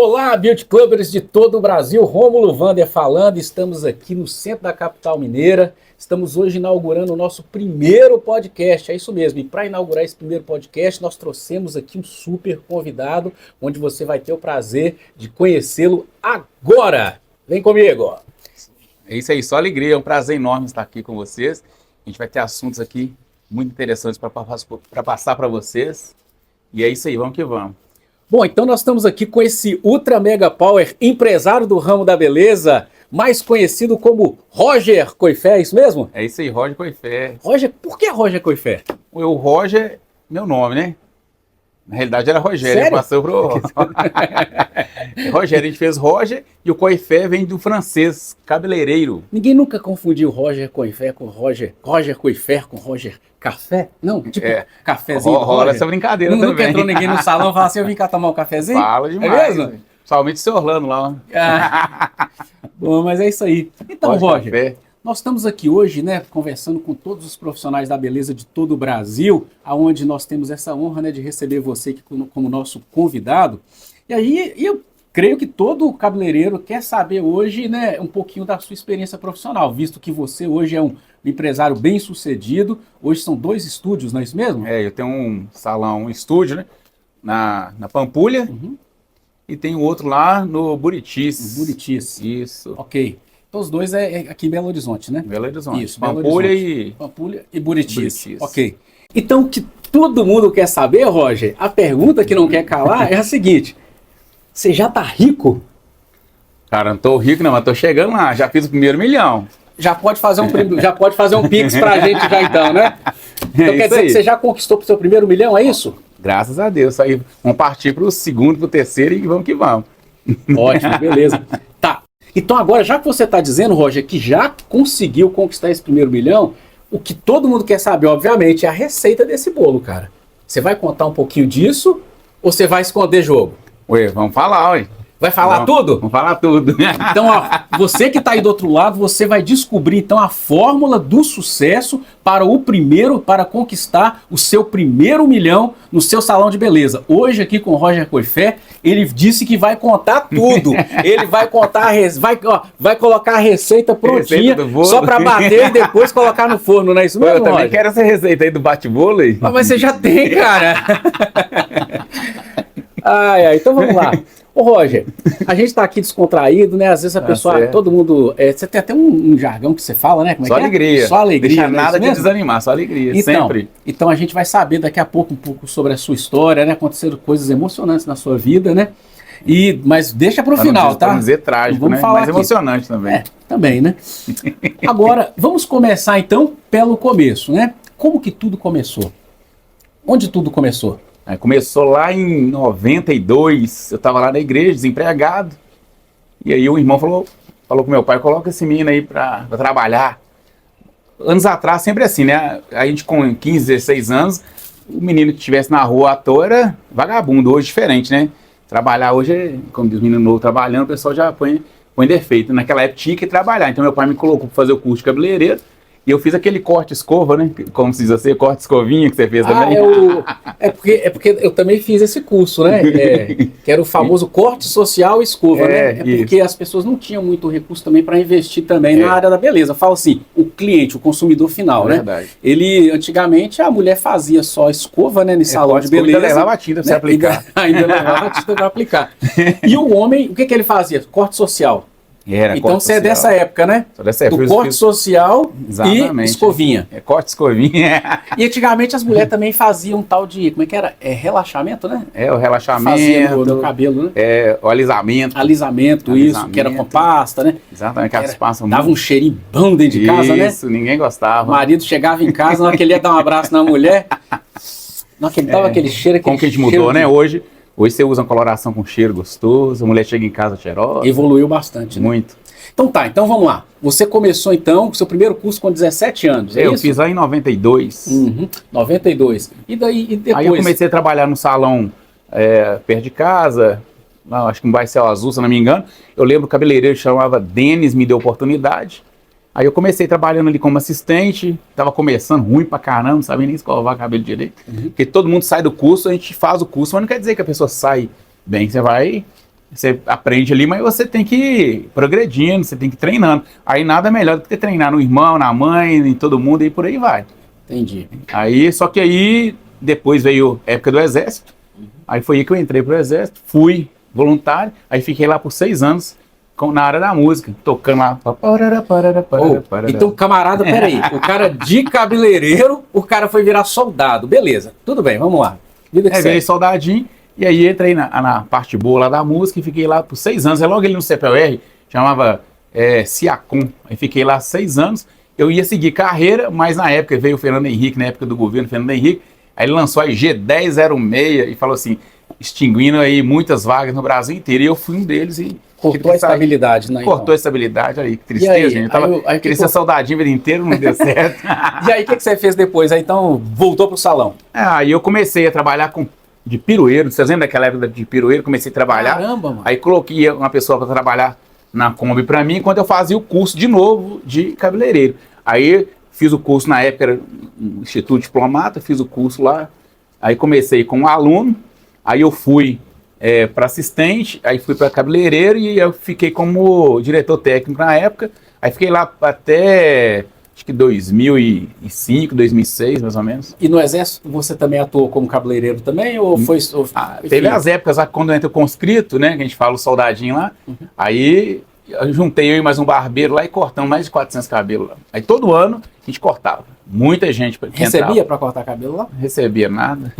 Olá, Beauty Clubbers de todo o Brasil, Rômulo Vander falando, estamos aqui no centro da capital mineira, estamos hoje inaugurando o nosso primeiro podcast, é isso mesmo, e para inaugurar esse primeiro podcast nós trouxemos aqui um super convidado, onde você vai ter o prazer de conhecê-lo agora. Vem comigo! É isso aí, só alegria, é um prazer enorme estar aqui com vocês, a gente vai ter assuntos aqui muito interessantes para passar para vocês, e é isso aí, vamos que vamos. Bom, então nós estamos aqui com esse Ultra Mega Power, empresário do ramo da beleza, mais conhecido como Roger Coifé, é isso mesmo? É isso aí, Roger Coifé. Roger, por que Roger Coifé? O Roger, meu nome, né? Na realidade era Rogério, sério? Passou pro Rogério, a gente fez Roger e o Coifé vem do francês, cabeleireiro. Ninguém nunca confundiu Roger Coifé com Roger Coifé com Roger Café? Não, tipo cafezinho. Rola essa brincadeira também. Nunca entrou ninguém no salão e falou assim, eu vim cá tomar um cafezinho? Fala demais. É mesmo? Principalmente o seu Orlando lá. Bom, mas é isso aí. Então, Roger, Café. Nós estamos aqui hoje, né, conversando com todos os profissionais da beleza de todo o Brasil, aonde nós temos essa honra, né, de receber você aqui como nosso convidado. E aí, eu creio que todo cabeleireiro quer saber hoje, né, um pouquinho da sua experiência profissional, visto que você hoje é um empresário bem-sucedido. Hoje são 2 estúdios, não é isso mesmo? Eu tenho um salão, um estúdio, né, na Pampulha, e tem outro lá no Buritis. Buritis. Isso. Ok. Então os 2 é aqui em Belo Horizonte, né? Belo Horizonte. Isso, Pampulha e Buritis. Ok. Então o que todo mundo quer saber, Roger, a pergunta que não quer calar é a seguinte: você já tá rico? Cara, não tô rico não, mas tô chegando lá, já fiz o primeiro milhão. Já pode fazer um Pix pra gente já então, né? Então quer dizer que você já conquistou pro seu primeiro milhão, é isso? Graças a Deus, aí vamos partir pro segundo, pro terceiro e vamos que vamos. Ótimo, beleza. Tá. Então agora, já que você está dizendo, Roger, que já conseguiu conquistar esse primeiro milhão, o que todo mundo quer saber, obviamente, é a receita desse bolo, cara. Você vai contar um pouquinho disso ou você vai esconder jogo? Ué, vamos falar, ué. Vai falar tudo? Vamos falar tudo. Então, ó, você que está aí do outro lado, você vai descobrir então a fórmula do sucesso para conquistar o seu primeiro milhão no seu salão de beleza. Hoje aqui com o Roger Coifé, ele disse que vai contar tudo. Ele vai contar, vai colocar a receita prontinha, só para bater e depois colocar no forno, não é isso mesmo, Eu também quero essa receita aí do bate-bolo aí. Mas você já tem, cara. Então vamos lá. Ô Roger, a gente tá aqui descontraído, né? Às vezes a pessoa, certo. Todo mundo... você tem até um jargão que você fala, né? Como é Só que é? alegria. Só alegria. Deixa nada de desanimar, só alegria, sempre. Então a gente vai saber daqui a pouco um pouco sobre a sua história, né? Aconteceram coisas emocionantes na sua vida, né? Mas deixa pro final, tá? Vamos dizer trágico, vamos né? falar Mas aqui. emocionante também. Também, né? Agora, vamos começar então pelo começo, né? Como que tudo começou? Onde tudo começou? Começou lá em 92, eu estava lá na igreja, desempregado, e aí o irmão falou com meu pai, coloca esse menino aí para trabalhar. Anos atrás, sempre assim, né? A gente com 15, 16 anos, o menino que estivesse na rua à toa era vagabundo, hoje diferente, né? Trabalhar hoje, como diz o menino novo trabalhando, o pessoal já põe defeito. Naquela época tinha que trabalhar, então meu pai me colocou para fazer o curso de cabeleireiro, e eu fiz aquele corte escova, né? Como se diz assim, corte escovinha que você fez também. É porque eu também fiz esse curso, né? Que era o famoso corte social escova, né? É porque as pessoas não tinham muito recurso também para investir também na área da beleza. Fala assim, o cliente, o consumidor final, né? Verdade. Ele, antigamente, a mulher fazia só escova, né? No salão de beleza. Ainda levava a tinta para você aplicar. Ainda levava a tinta para aplicar. E o homem, o que ele fazia? Corte social. Então você é dessa época, né? Sou dessa época. Do corte social Exatamente. E escovinha. Corte escovinha. E antigamente as mulheres também faziam um tal de, como é que era? Relaxamento, né? O relaxamento. Fazia no cabelo, né? O alisamento. Alisamento, isso, que era com pasta, né? Exatamente, que elas passam dava um cheirinho bom dentro de casa, né? Isso, ninguém gostava. O marido chegava em casa, na hora que ele ia dar um abraço na mulher, na hora que ele dava aquele cheiro, como que a gente mudou, né? Hoje você usa uma coloração com cheiro gostoso, a mulher chega em casa cheirosa. Evoluiu bastante, né? Muito. Então vamos lá. Você começou então o seu primeiro curso com 17 anos, é isso? Eu isso? fiz lá em 92. 92. E depois? Aí eu comecei a trabalhar no salão perto de casa, acho que no bairro Céu Azul, se eu não me engano. Eu lembro que o cabeleireiro chamava Denis, me deu oportunidade. Aí eu comecei trabalhando ali como assistente, tava começando ruim pra caramba, não sabia nem escovar cabelo direito. Porque todo mundo sai do curso, a gente faz o curso, mas não quer dizer que a pessoa sai bem, você vai Você aprende ali, mas você tem que ir progredindo, você tem que ir treinando. Aí nada melhor do que treinar no irmão, na mãe, em todo mundo e por aí vai. Entendi. Aí, só que aí, depois veio a época do Exército. Aí foi aí que eu entrei pro Exército, fui voluntário, aí fiquei lá por 6 anos na área da música, tocando lá. Então, camarada, peraí, o cara de cabeleireiro, o cara foi virar soldado, beleza, tudo bem, vamos lá. Vida que Virei soldadinho, e aí entrei na parte boa lá da música e fiquei lá por 6 anos. É logo ali no CPUR, chamava Ciacom, aí fiquei lá 6 anos. Eu ia seguir carreira, mas na época veio o Fernando Henrique, na época do governo Fernando Henrique, aí ele lançou a G1006 e falou assim, extinguindo aí muitas vagas no Brasil inteiro, e eu fui um deles e... Cortou a estabilidade, né? Cortou a estabilidade, aí, que tristeza, aí? gente. Eu queria ser soldadinho a vida inteira, não deu certo. E aí, o que você fez depois? Aí, então, voltou pro salão? Aí eu comecei a trabalhar de pirueiro, vocês lembram daquela época de pirueiro? Comecei a trabalhar. Caramba, mano. Aí coloquei uma pessoa para trabalhar na Kombi para mim, enquanto eu fazia o curso de novo de cabeleireiro. Aí fiz o curso na época, era no Instituto Diplomata, fiz o curso lá. Aí comecei com um aluno, aí eu fui para assistente, aí fui para cabeleireiro e eu fiquei como diretor técnico na época. Aí fiquei lá até, acho que 2005, 2006, mais ou menos. E no Exército você também atuou como cabeleireiro também? Ou foi... Teve as épocas lá, quando eu entrei conscrito, né, que a gente fala o soldadinho lá, aí eu juntei eu e mais um barbeiro lá e cortamos mais de 400 cabelos lá. Aí todo ano a gente cortava. Muita gente recebia para cortar cabelo lá? Recebia nada.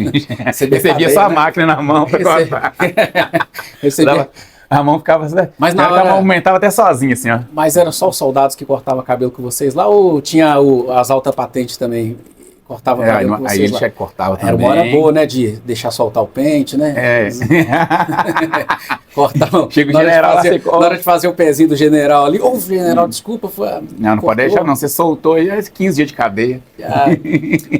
Recebia só a máquina na mão para cortar. Recebia. A mão ficava... Mas na hora... a mão aumentava até sozinha, assim, ó. Mas eram só os soldados que cortavam cabelo com vocês lá? Ou tinha as altas patentes também? Cortava cabelo com vocês aí lá? Aí ele cortava também. Era uma hora boa, né? De deixar soltar o pente, né? Cortava. Chega o general na hora de fazer o pezinho do general ali. Ô, general, desculpa. Não pode deixar não. Você soltou aí 15 dias de cadeia.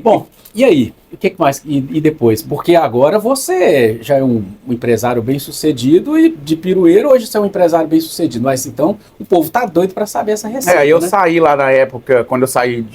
Bom, e aí? O que mais? E depois? Porque agora você já é um empresário bem sucedido e de pirueiro hoje você é um empresário bem sucedido. Mas então o povo tá doido para saber essa receita. Eu saí lá na época, quando eu saí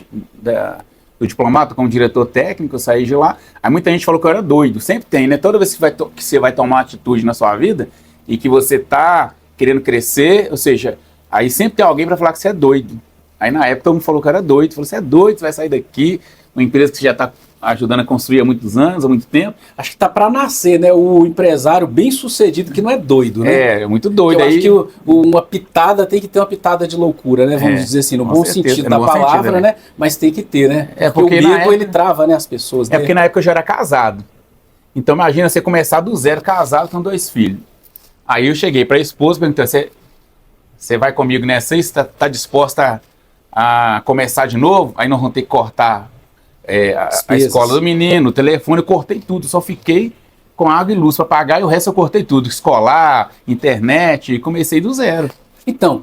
do diplomata como diretor técnico, eu saí de lá. Aí muita gente falou que eu era doido. Sempre tem, né? Toda vez que você vai tomar uma atitude na sua vida e que você tá querendo crescer, ou seja, aí sempre tem alguém para falar que você é doido. Aí na época todo mundo falou que eu era doido. Falou, você é doido, você vai sair daqui, uma empresa que você já está ajudando a construir há muitos anos, há muito tempo. Acho que tá para nascer, né? O empresário bem sucedido que não é doido, né? É muito doido. Eu acho que uma pitada tem que ter uma pitada de loucura, né? Vamos dizer assim, no bom sentido da palavra, né? Mas tem que ter, né? Porque o medo, ele trava, né, as pessoas. Porque na época eu já era casado. Então imagina você começar do zero, casado com 2 filhos. Aí eu cheguei para a esposa, perguntando, você vai comigo nessa aí? Você tá disposta a começar de novo? Aí nós vamos ter que cortar a escola do menino, o telefone, eu cortei tudo, só fiquei com água e luz para pagar e o resto eu cortei tudo, escolar, internet, comecei do zero. Então,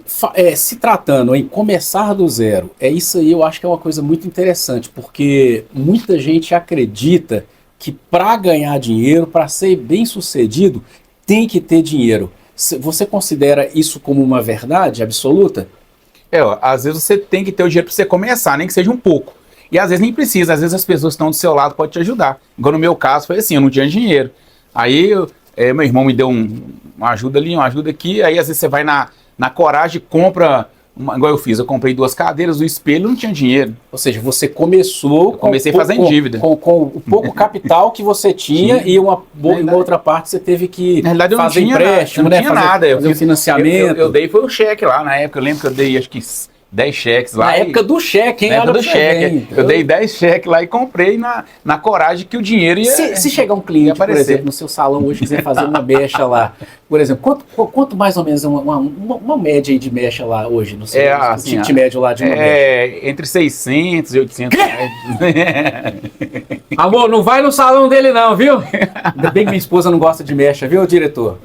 se tratando em começar do zero, isso aí eu acho que é uma coisa muito interessante, porque muita gente acredita que para ganhar dinheiro, para ser bem sucedido, tem que ter dinheiro. Você considera isso como uma verdade absoluta? Às vezes você tem que ter o dinheiro para você começar, nem que seja um pouco. E às vezes nem precisa, às vezes as pessoas que estão do seu lado podem te ajudar. Igual no meu caso foi assim, eu não tinha dinheiro. Aí meu irmão me deu uma ajuda ali, uma ajuda aqui, aí às vezes você vai na coragem e compra, igual eu fiz, eu comprei 2 cadeiras, o espelho, não tinha dinheiro. Ou seja, você começou... comecei fazendo dívida. Com o pouco capital que você tinha e uma outra parte você teve que fazer empréstimo, né? Não tinha nada. Fazer um financiamento. Eu dei foi o cheque lá na época, eu lembro que eu dei acho que 10 cheques lá. Na época do cheque, hein? Na época do cheque. Eu dei 10 cheques lá e comprei na coragem que o dinheiro ia... Se chegar um cliente, por exemplo, no seu salão hoje, quiser fazer uma mecha lá, por exemplo, quanto mais ou menos uma média aí de mecha lá hoje, no seu ticket médio lá de uma mecha? Entre 600 e 800 reais. Amor, não vai no salão dele não, viu? Ainda bem que minha esposa não gosta de mecha, viu, diretor?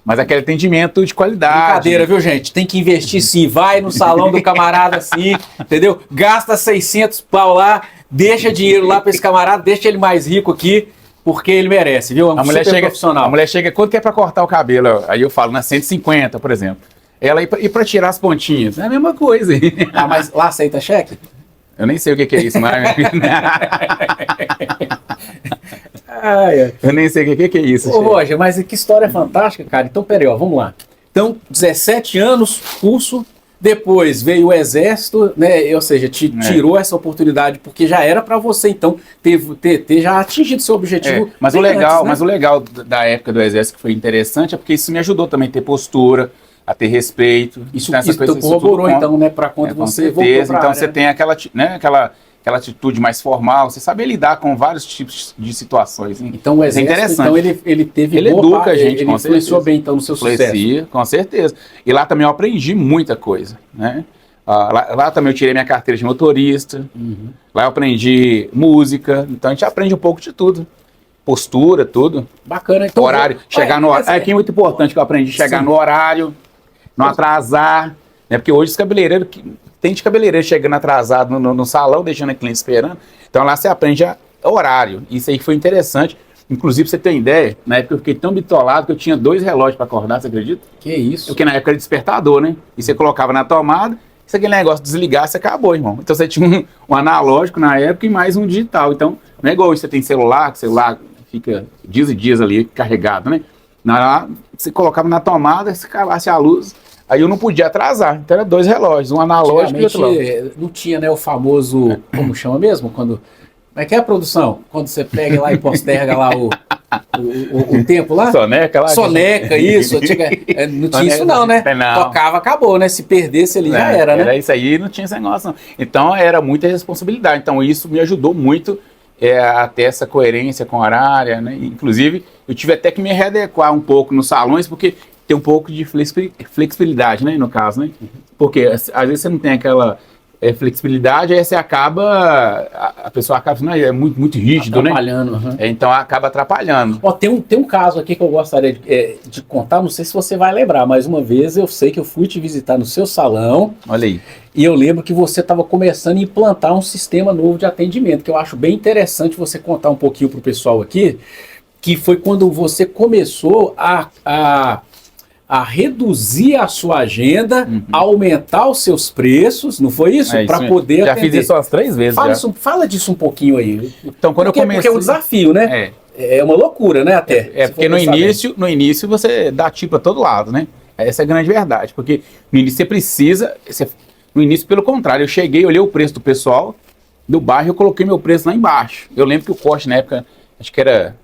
Mas aquele atendimento de qualidade. Brincadeira, viu, gente? Tem que investir sim. Vai no salão do camarada sim, entendeu? Gasta 600 pau lá, deixa dinheiro lá para esse camarada, deixa ele mais rico aqui, porque ele merece, viu? A mulher chega, quanto que é para cortar o cabelo? Aí eu falo, 150, por exemplo. Ela e para tirar as pontinhas? É a mesma coisa. Mas lá aceita cheque? Eu nem sei o que é isso, mas... Eu nem sei o que é isso. Ô, Roger, mas que história fantástica, cara. Então, peraí, ó, vamos lá. Então, 17 anos, curso, depois veio o exército, né? Ou seja, te tirou essa oportunidade, porque já era para você, então, ter já atingido seu objetivo. Mas o legal da época do exército que foi interessante é porque isso me ajudou também a ter postura, a ter respeito. Isso corroborou, então, né? Para quando você voltou pra então área, você tem aquela atitude mais formal, você sabe lidar com vários tipos de situações. Hein? Então o exército, é interessante. Então ele teve ele educa a gente, ele influenciou bem então no seu sucesso. Com certeza. E lá também eu aprendi muita coisa, né? Lá também eu tirei minha carteira de motorista, lá eu aprendi música, então a gente aprende um pouco de tudo. Postura, tudo. Bacana. Então, horário, chegar no horário. Aqui é muito importante que eu aprendi, chegar no horário, não atrasar, né? Porque hoje os cabeleireiros... Tem de cabeleireiro chegando atrasado no salão, deixando a cliente esperando. Então lá você aprende horário. Isso aí que foi interessante. Inclusive, pra você ter uma ideia, na época eu fiquei tão bitolado que eu tinha 2 relógios para acordar, você acredita? Que isso? Porque na época era despertador, né? E você colocava na tomada, se aquele negócio desligasse, acabou, irmão. Então você tinha um analógico na época e mais um digital. Então, não é igual hoje, você tem celular, que o celular fica dias e dias ali carregado, né? Você colocava na tomada, se calasse a luz... Aí eu não podia atrasar, então era 2 relógios, um analógico e outro lá. Não tinha, né, o famoso, como chama mesmo? Como é que é a produção? Quando você pega lá e posterga lá o tempo lá? Soneca lá? Soneca, isso. Não tinha isso não, né? Não. Tocava, acabou, né? Se perdesse ali já era, né? Era isso aí, não tinha esse negócio não. Então era muita responsabilidade, então isso me ajudou muito a ter essa coerência com a horária, né? Inclusive, eu tive até que me readequar um pouco nos salões, porque tem um pouco de flexibilidade, né, no caso, né? Porque às vezes você não tem aquela flexibilidade, aí você acaba, a pessoa acaba, não, é muito rígido, atrapalhando, né? Então acaba atrapalhando. Ó, tem um caso aqui que eu gostaria de contar, não sei se você vai lembrar, mas uma vez eu sei que eu fui te visitar no seu salão. Olha aí. E eu lembro que você estava começando a implantar um sistema novo de atendimento, que eu acho bem interessante você contar um pouquinho para o pessoal aqui, que foi quando você começou a reduzir a sua agenda, aumentar os seus preços, não foi isso? Para poder já atender. Fiz isso umas 3 vezes. Fala disso um pouquinho aí. Então, quando eu comecei... Porque é um desafio, né? É uma loucura, né? Até. Porque no início você dá tiro para todo lado, né? Essa é a grande verdade. Porque no início você precisa... No início, pelo contrário, eu cheguei, olhei o preço do pessoal do bairro e eu coloquei meu preço lá embaixo. Eu lembro que o corte na época, acho que era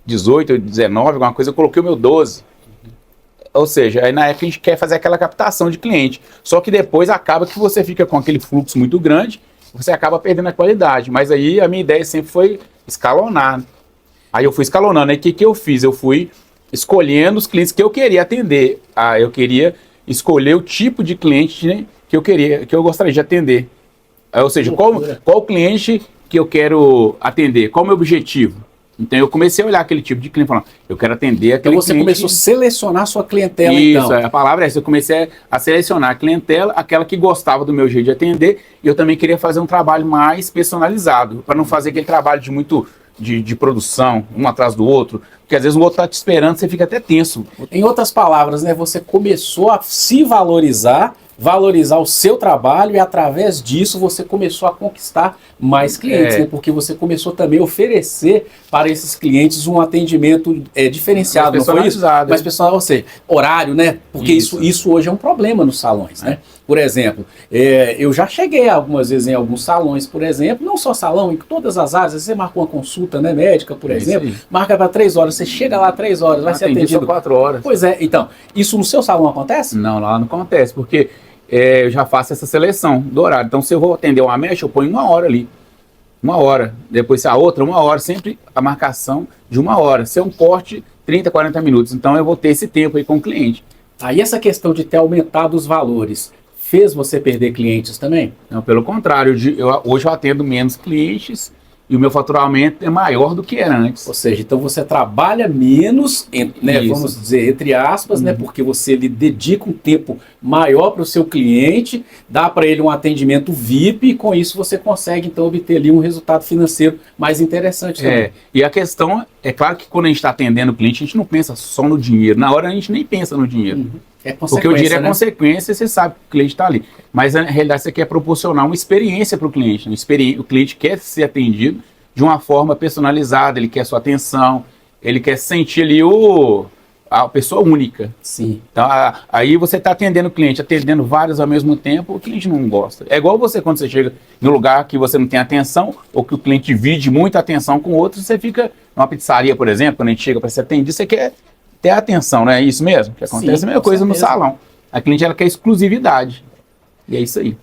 18 ou 19, alguma coisa, eu coloquei o meu 12. Ou seja, aí na época a gente quer fazer aquela captação de cliente. Só que depois acaba que você fica com aquele fluxo muito grande, você acaba perdendo a qualidade. Mas aí a minha ideia sempre foi escalonar. Aí eu fui escalonando. Aí o que eu fiz? Eu fui escolhendo os clientes que eu queria atender. Eu queria escolher o tipo de cliente, né, que eu gostaria de atender. Ou seja, qual cliente que eu quero atender? Qual o meu objetivo? Então eu comecei a olhar aquele tipo de cliente, falando, eu quero atender aquele cliente. Então você começou a selecionar a sua clientela, Isso, então. a palavra é essa. Eu comecei a selecionar a clientela, aquela que gostava do meu jeito de atender, e eu também queria fazer um trabalho mais personalizado, para não fazer aquele trabalho de produção, um atrás do outro, porque às vezes o outro está te esperando, você fica até tenso. Em outras palavras, né, você começou a se valorizar o seu trabalho e através disso você começou a conquistar mais clientes, né? Porque você começou também a oferecer para esses clientes um atendimento diferenciado, não foi isso? Mas pessoal, você, horário, né? Porque isso hoje é um problema nos salões, né? Por exemplo, eu já cheguei algumas vezes em alguns salões, por exemplo, não só salão, em todas as áreas, você marca uma consulta, né, médica, por exemplo, marca para 3 horas, você chega lá 3 horas, vai ser atendido 4 horas. Pois é, então, isso no seu salão acontece? Não, lá não acontece, porque eu já faço essa seleção do horário. Então, se eu vou atender uma mecha, eu ponho 1 hora ali. 1 hora. Depois, se a outra, 1 hora. Sempre a marcação de 1 hora. Se é um corte, 30, 40 minutos. Então, eu vou ter esse tempo aí com o cliente. Aí, essa questão de ter aumentado os valores fez você perder clientes também? Não, pelo contrário. Hoje eu atendo menos clientes e o meu faturamento é maior do que era antes. Ou seja, então você trabalha menos, né, vamos dizer, entre aspas, né, porque você lhe dedica um tempo maior para o seu cliente, dá para ele um atendimento VIP e com isso você consegue então obter ali um resultado financeiro mais interessante também. E a questão, é claro que quando a gente está atendendo o cliente, a gente não pensa só no dinheiro. Na hora a gente nem pensa no dinheiro. Porque o dinheiro é consequência, você sabe que o cliente está ali. Mas na realidade você quer proporcionar uma experiência para o cliente. Né? O cliente quer ser atendido de uma forma personalizada, ele quer sua atenção, ele quer sentir ali a pessoa única. Sim. Então, aí você está atendendo o cliente, atendendo vários ao mesmo tempo, o cliente não gosta. É igual você quando você chega em um lugar que você não tem atenção, ou que o cliente divide muita atenção com outros, você fica numa pizzaria, por exemplo, quando a gente chega para ser atendido, você quer ter atenção, não é isso mesmo? Que acontece. Sim, a mesma coisa no salão. A cliente ela quer exclusividade. E é isso aí.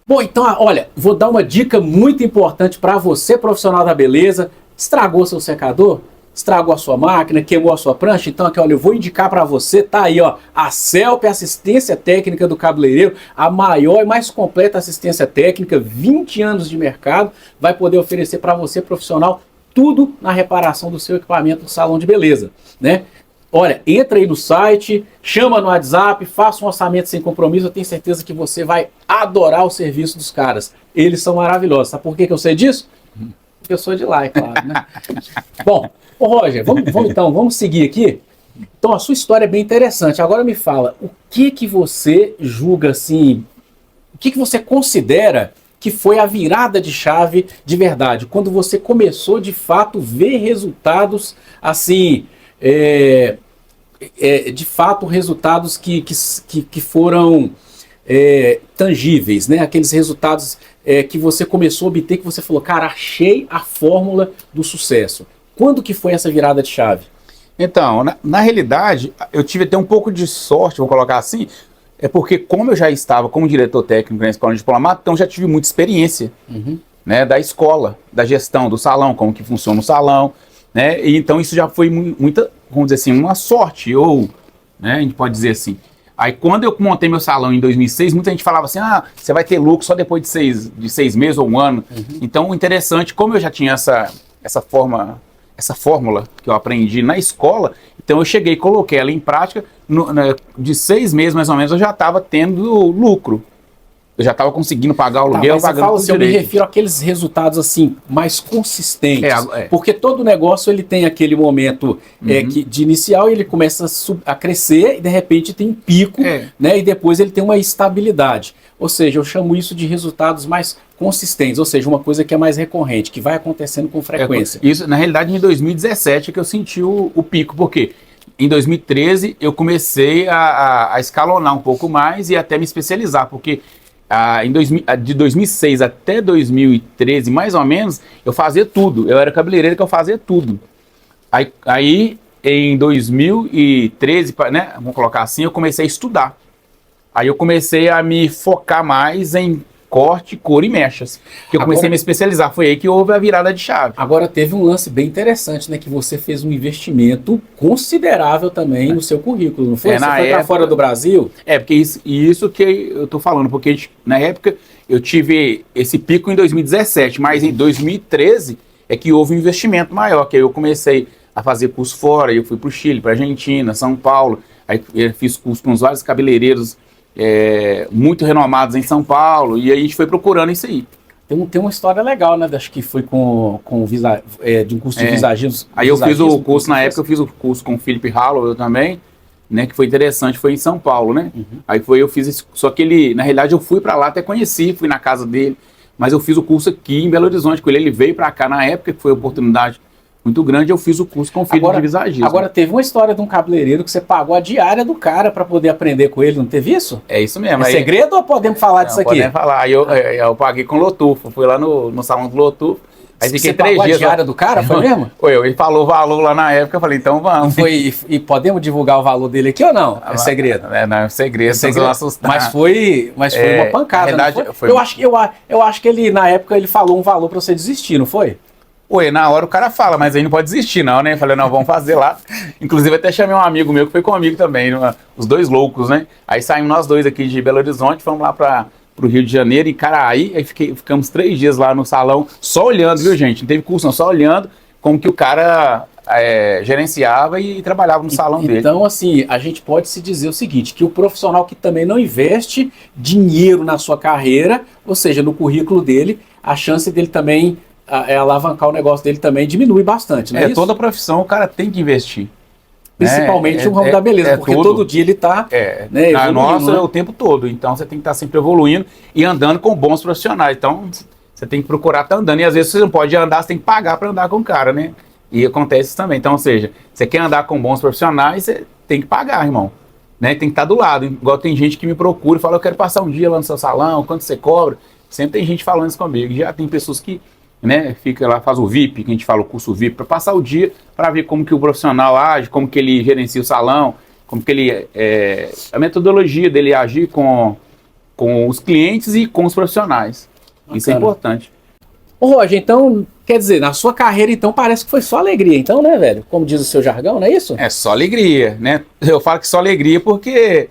Bom, então, olha, vou dar uma dica muito importante para você, profissional da beleza. Estragou seu secador? Estragou a sua máquina, queimou a sua prancha? Então aqui, olha, eu vou indicar para você, tá aí, ó, a CELP, Assistência Técnica do Cabeleireiro, a maior e mais completa assistência técnica, 20 anos de mercado, vai poder oferecer para você, profissional, tudo na reparação do seu equipamento do salão de beleza, né? Olha, entra aí no site, chama no WhatsApp, faça um orçamento sem compromisso, eu tenho certeza que você vai adorar o serviço dos caras. Eles são maravilhosos. Sabe por que eu sei disso? Porque eu sou de lá, é claro, né? Bom, ô Roger, vamos seguir aqui. Então, a sua história é bem interessante. Agora me fala, o que você julga assim, o que você considera que foi a virada de chave de verdade, quando você começou de fato ver resultados assim, de fato resultados que foram tangíveis, né? Aqueles resultados que você começou a obter, que você falou, cara, achei a fórmula do sucesso. Quando que foi essa virada de chave? Então, na realidade, eu tive até um pouco de sorte, vou colocar assim, porque como eu já estava como diretor técnico na escola de diplomata, então já tive muita experiência, né, da escola, da gestão do salão, como que funciona o salão, né, e então isso já foi muita, vamos dizer assim, uma sorte, ou, né, a gente pode dizer assim. Aí quando eu montei meu salão em 2006, muita gente falava assim, você vai ter lucro só depois de seis meses ou um ano. Então o interessante, como eu já tinha essa fórmula que eu aprendi na escola, então eu cheguei e coloquei ela em prática, de 6 meses mais ou menos eu já estava tendo lucro. Eu já estava conseguindo pagar o aluguel, pagando tudo direito. Eu me refiro àqueles resultados assim, mais consistentes. Porque todo negócio ele tem aquele momento de inicial, ele começa a crescer e de repente tem um pico, né, e depois ele tem uma estabilidade. Ou seja, eu chamo isso de resultados mais consistentes, ou seja, uma coisa que é mais recorrente, que vai acontecendo com frequência. Isso, na realidade, em 2017 é que eu senti o pico, porque em 2013 eu comecei a escalonar um pouco mais e até me especializar, porque de 2006 até 2013, mais ou menos, eu fazia tudo. Eu era cabeleireiro que eu fazia tudo. Aí em 2013, né, vamos colocar assim, eu comecei a estudar. Aí eu comecei a me focar mais em corte, cor e mechas. Que eu comecei a me especializar. Foi aí que houve a virada de chave. Agora teve um lance bem interessante, né? Que você fez um investimento considerável também no seu currículo, não foi? Você foi para fora do Brasil? Porque isso que eu tô falando, porque na época eu tive esse pico em 2017, mas em 2013 é que houve um investimento maior, que aí eu comecei a fazer curso fora, eu fui para o Chile, para Argentina, São Paulo, aí eu fiz curso com vários cabeleireiros muito renomados em São Paulo, e aí a gente foi procurando isso aí. Tem uma história legal, né? Acho que foi de um curso de visagismo. Aí eu fiz o curso, na época eu fiz o curso com o Felipe Holloway também, né? Que foi interessante, foi em São Paulo, né? Aí eu fiz esse, só que ele, na realidade eu fui para lá, até conheci, fui na casa dele, mas eu fiz o curso aqui em Belo Horizonte com ele, ele veio para cá na época, que foi a oportunidade muito grande, eu fiz o curso com o Felipe de visagismo. Agora teve uma história de um cabeleireiro que você pagou a diária do cara para poder aprender com ele, não teve isso? É isso mesmo. É segredo ou podemos falar disso aqui? Podemos falar. Aí eu paguei com o Lotufo, fui lá no salão do Lotufo. Aí fiquei 3 dias. A diária do cara, foi mesmo? Ele falou o valor lá na época, eu falei, então vamos. E podemos divulgar o valor dele aqui ou não? É segredo? Não, é segredo. Mas foi uma pancada, verdade, não foi? Eu acho que ele, na época, ele falou um valor para você desistir, não foi? Na hora o cara fala, mas aí não pode desistir não, né? Eu falei, não, vamos fazer lá. Inclusive até chamei um amigo meu que foi comigo também, os dois loucos, né? Aí saímos nós dois aqui de Belo Horizonte, fomos lá pro Rio de Janeiro, em Caraí, aí ficamos 3 dias lá no salão, só olhando, viu gente? Não teve curso não, só olhando como que o cara gerenciava e trabalhava no salão dele. Então, assim, a gente pode se dizer o seguinte, que o profissional que também não investe dinheiro na sua carreira, ou seja, no currículo dele, a chance dele também alavancar o negócio dele também diminui bastante, não é isso? Toda profissão o cara tem que investir. Principalmente no ramo da beleza, porque todo dia ele está o tempo todo, então você tem que estar sempre evoluindo e andando com bons profissionais. Então, você tem que procurar estar andando. E às vezes você não pode andar, você tem que pagar para andar com o cara, né? E acontece isso também. Então, ou seja, você quer andar com bons profissionais, você tem que pagar, irmão. Né? Tem que estar do lado. Igual tem gente que me procura e fala, eu quero passar um dia lá no seu salão, quanto você cobra? Sempre tem gente falando isso comigo. Já tem pessoas que, né, fica lá, faz o VIP, que a gente fala o curso VIP, para passar o dia, para ver como que o profissional age, como que ele gerencia o salão, como que ele, a metodologia dele agir com os clientes e com os profissionais. Bacana. Isso é importante. Ô Roger, então, quer dizer, na sua carreira, então, parece que foi só alegria, então, né, velho? Como diz o seu jargão, não é isso? É só alegria, né? Eu falo que só alegria porque,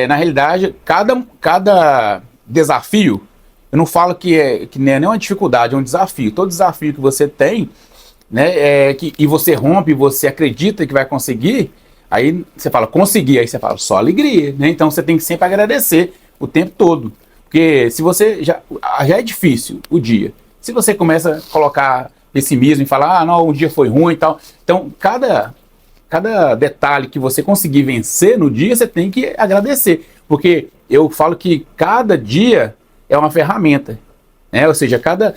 na realidade, cada desafio, eu não falo que não é nem uma dificuldade, é um desafio. Todo desafio que você tem, né, e você rompe, você acredita que vai conseguir, aí você fala, consegui, aí você fala, só alegria, né? Então você tem que sempre agradecer o tempo todo. Porque se você já é difícil o dia, se você começa a colocar pessimismo e falar, não, o dia foi ruim e tal, então cada detalhe que você conseguir vencer no dia, você tem que agradecer. Porque eu falo que cada dia é uma ferramenta, né? Ou seja, cada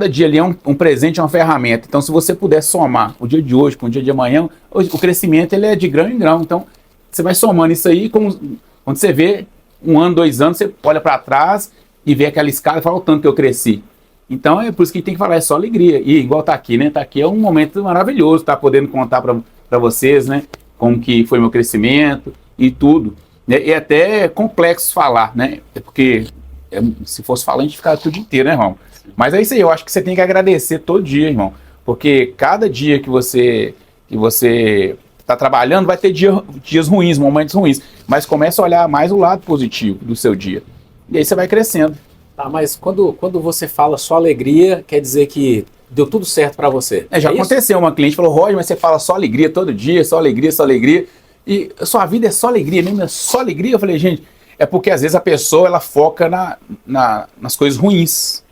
dia ali é um presente, é uma ferramenta. Então, se você puder somar o dia de hoje com o dia de amanhã, o crescimento ele é de grão em grão. Então, você vai somando isso aí, quando você vê 1 ano, 2 anos, você olha para trás e vê aquela escala e fala o tanto que eu cresci. Então, é por isso que tem que falar, é só alegria. E igual tá aqui, né? Tá aqui é um momento maravilhoso, tá podendo contar para vocês, né? Como que foi meu crescimento e tudo. E é até complexo falar, né? Porque se fosse falar, a gente ficava tudo inteiro, né, irmão? Mas é isso aí, eu acho que você tem que agradecer todo dia, irmão. Porque cada dia que você está trabalhando, vai ter dias ruins, momentos ruins. Mas começa a olhar mais o lado positivo do seu dia. E aí você vai crescendo. Tá, mas quando você fala só alegria, quer dizer que deu tudo certo para você? Já aconteceu, uma cliente falou, Roger, mas você fala só alegria todo dia, só alegria, só alegria. E sua vida é só alegria mesmo, é só alegria? Eu falei, gente, é porque às vezes a pessoa ela foca nas coisas ruins.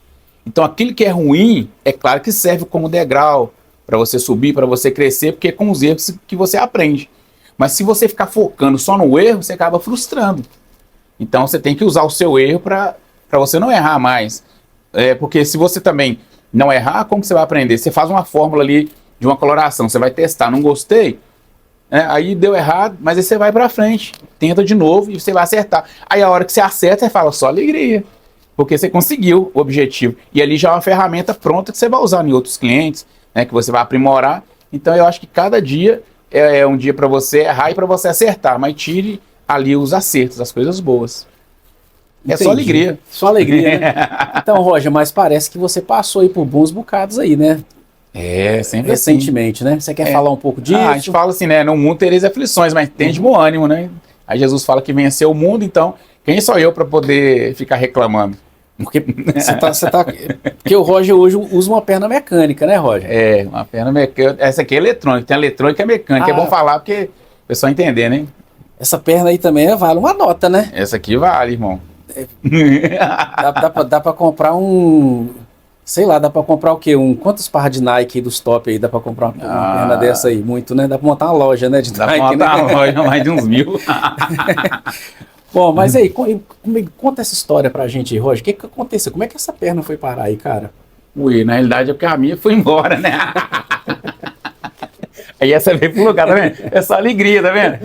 Então aquilo que é ruim, é claro que serve como degrau para você subir, para você crescer, porque é com os erros que você aprende. Mas se você ficar focando só no erro, você acaba frustrando. Então você tem que usar o seu erro para você não errar mais. Porque se você também não errar, como que você vai aprender? Você faz uma fórmula ali de uma coloração, você vai testar, não gostei, aí deu errado, mas aí você vai para frente, tenta de novo e você vai acertar. Aí a hora que você acerta, você fala, só alegria. Porque você conseguiu o objetivo. E ali já é uma ferramenta pronta que você vai usar em outros clientes, né, que você vai aprimorar. Então eu acho que cada dia é um dia para você errar e para você acertar. Mas tire ali os acertos, as coisas boas. Entendi. É só alegria. Só alegria, né? Então, Roger, mas parece que você passou aí por bons bocados aí, né? Sempre recentemente, assim. Né? Você quer falar um pouco disso? A gente fala assim, né? No mundo tereis aflições, mas tem de bom ânimo, né? Aí Jesus fala que venceu o mundo, então quem sou eu para poder ficar reclamando? Porque porque o Roger hoje usa uma perna mecânica, né, Roger? Uma perna mecânica. Essa aqui é eletrônica, tem a eletrônica e a mecânica. É bom falar porque o pessoal entender, né? Essa perna aí também vale uma nota, né? Essa aqui vale, irmão. Dá pra comprar sei lá, dá pra comprar o quê? Quantos par de Nike dos top aí dá pra comprar uma perna dessa aí? Muito, né? Dá pra montar uma loja, né? Dá pra montar uma loja, mais de uns 1000. Bom, mas aí, conta essa história pra gente, Roger. O que aconteceu? Como é que essa perna foi parar aí, cara? Na realidade é porque a minha foi embora, né? Aí essa veio pro lugar, tá vendo? É só alegria, tá vendo?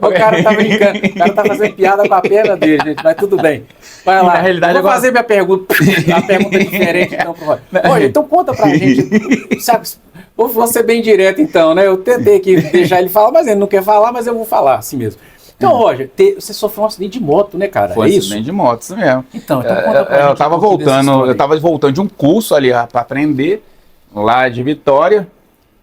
O cara tá brincando, o cara tá fazendo piada com a perna dele, gente, mas tudo bem. Vai lá, na realidade, eu vou fazer minha pergunta, uma pergunta diferente então pro Roger. Olha, então conta pra gente, sabe, vou ser bem direto então, né? Eu tentei aqui deixar ele falar, mas ele não quer falar, mas eu vou falar assim mesmo. Então, Roger, você sofreu um acidente de moto, né, cara? Foi um acidente de moto, isso mesmo. Então conta pra gente. Eu tava voltando de um curso ali pra aprender, lá de Vitória.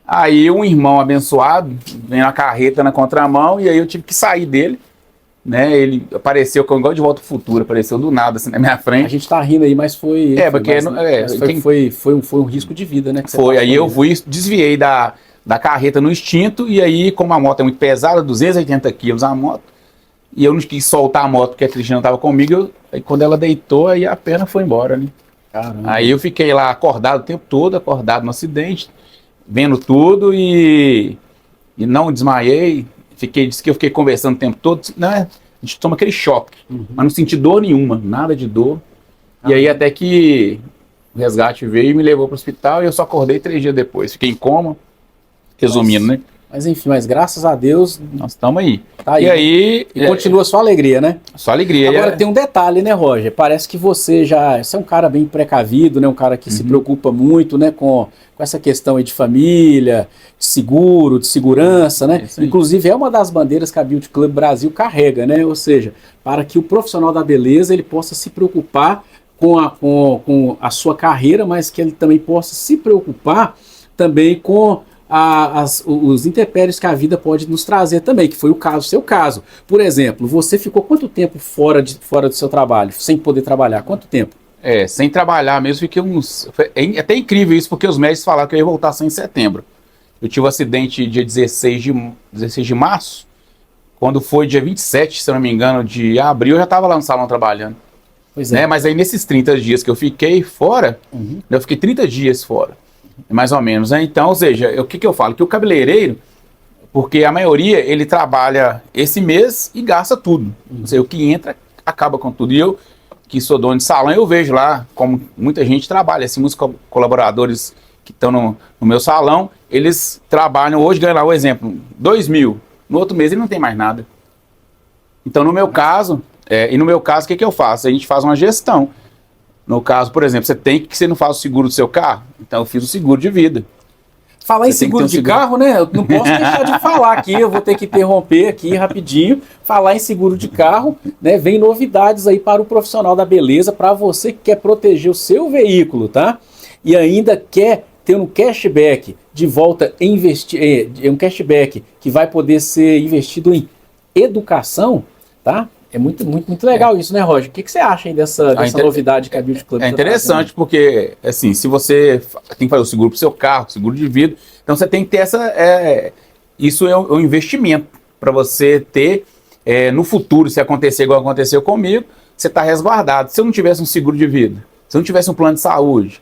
Aí um irmão abençoado vem na carreta na contramão e aí eu tive que sair dele, né? Ele apareceu igual de Volta ao Futuro, apareceu do nada assim na minha frente. A gente tá rindo aí, mas foi... Foi um risco de vida, né? Aí eu desviei da carreta no instinto e aí, como a moto é muito pesada, 280 quilos a moto, e eu não quis soltar a moto porque a Cristina estava comigo, aí quando ela deitou, aí a perna foi embora, né? Caramba. Aí eu fiquei lá acordado o tempo todo, acordado no acidente, vendo tudo e não desmaiei, disse que eu fiquei conversando o tempo todo, né? A gente toma aquele choque, mas não senti dor nenhuma, nada de dor. E aí até que O resgate veio e me levou para o hospital e eu só acordei 3 dias depois. Fiquei em coma, resumindo, né? Mas enfim, mas graças a Deus, Nós estamos aí. tá aí. E aí... E continua só alegria, né? Só alegria. Agora tem um detalhe, né, Roger? Parece que você é um cara bem precavido, né? Um cara que se preocupa muito, né, com essa questão aí de família, de seguro, de segurança, né? Inclusive é uma das bandeiras que a Beauty Club Brasil carrega, né? Ou seja, para que o profissional da beleza ele possa se preocupar com a sua carreira, mas que ele também possa se preocupar também com os intempéries que a vida pode nos trazer também, que foi o seu caso. Por exemplo, você ficou quanto tempo fora do seu trabalho, sem poder trabalhar? Quanto tempo? Sem trabalhar mesmo, fiquei É até incrível isso, porque os médicos falaram que eu ia voltar só em setembro. Eu tive um acidente dia 16 de março, quando foi dia 27, se eu não me engano, de abril, eu já estava lá no salão trabalhando. Pois é. Mas aí nesses 30 dias que eu fiquei fora, eu fiquei 30 dias fora. Mais ou menos, né? Então, ou seja, o que eu falo? Que o cabeleireiro, porque a maioria, ele trabalha esse mês e gasta tudo. Ou seja, o que entra, acaba com tudo. E eu, que sou dono de salão, eu vejo lá como muita gente trabalha. Assim, muitos colaboradores que estão no meu salão, eles trabalham, hoje ganham lá, o exemplo, 2.000. No outro mês ele não tem mais nada. Então, no meu caso, o que eu faço? A gente faz uma gestão. No caso, por exemplo, você não faz o seguro do seu carro? Então eu fiz o seguro de vida. Falar em seguro de carro, né? Eu não posso deixar de falar aqui, eu vou ter que interromper aqui rapidinho. Falar em seguro de carro, né? Vem novidades aí para o profissional da beleza, para você que quer proteger o seu veículo, tá? E ainda quer ter um cashback de volta um cashback que vai poder ser investido em educação, tá? É muito legal isso, né, Roger? O que você acha aí dessa novidade que a Beauty Club É interessante porque, assim, se você tem que fazer o seguro para o seu carro, seguro de vida, então você tem que ter isso é um investimento para você ter, no futuro, se acontecer igual aconteceu comigo, você está resguardado. Se eu não tivesse um seguro de vida, se eu não tivesse um plano de saúde,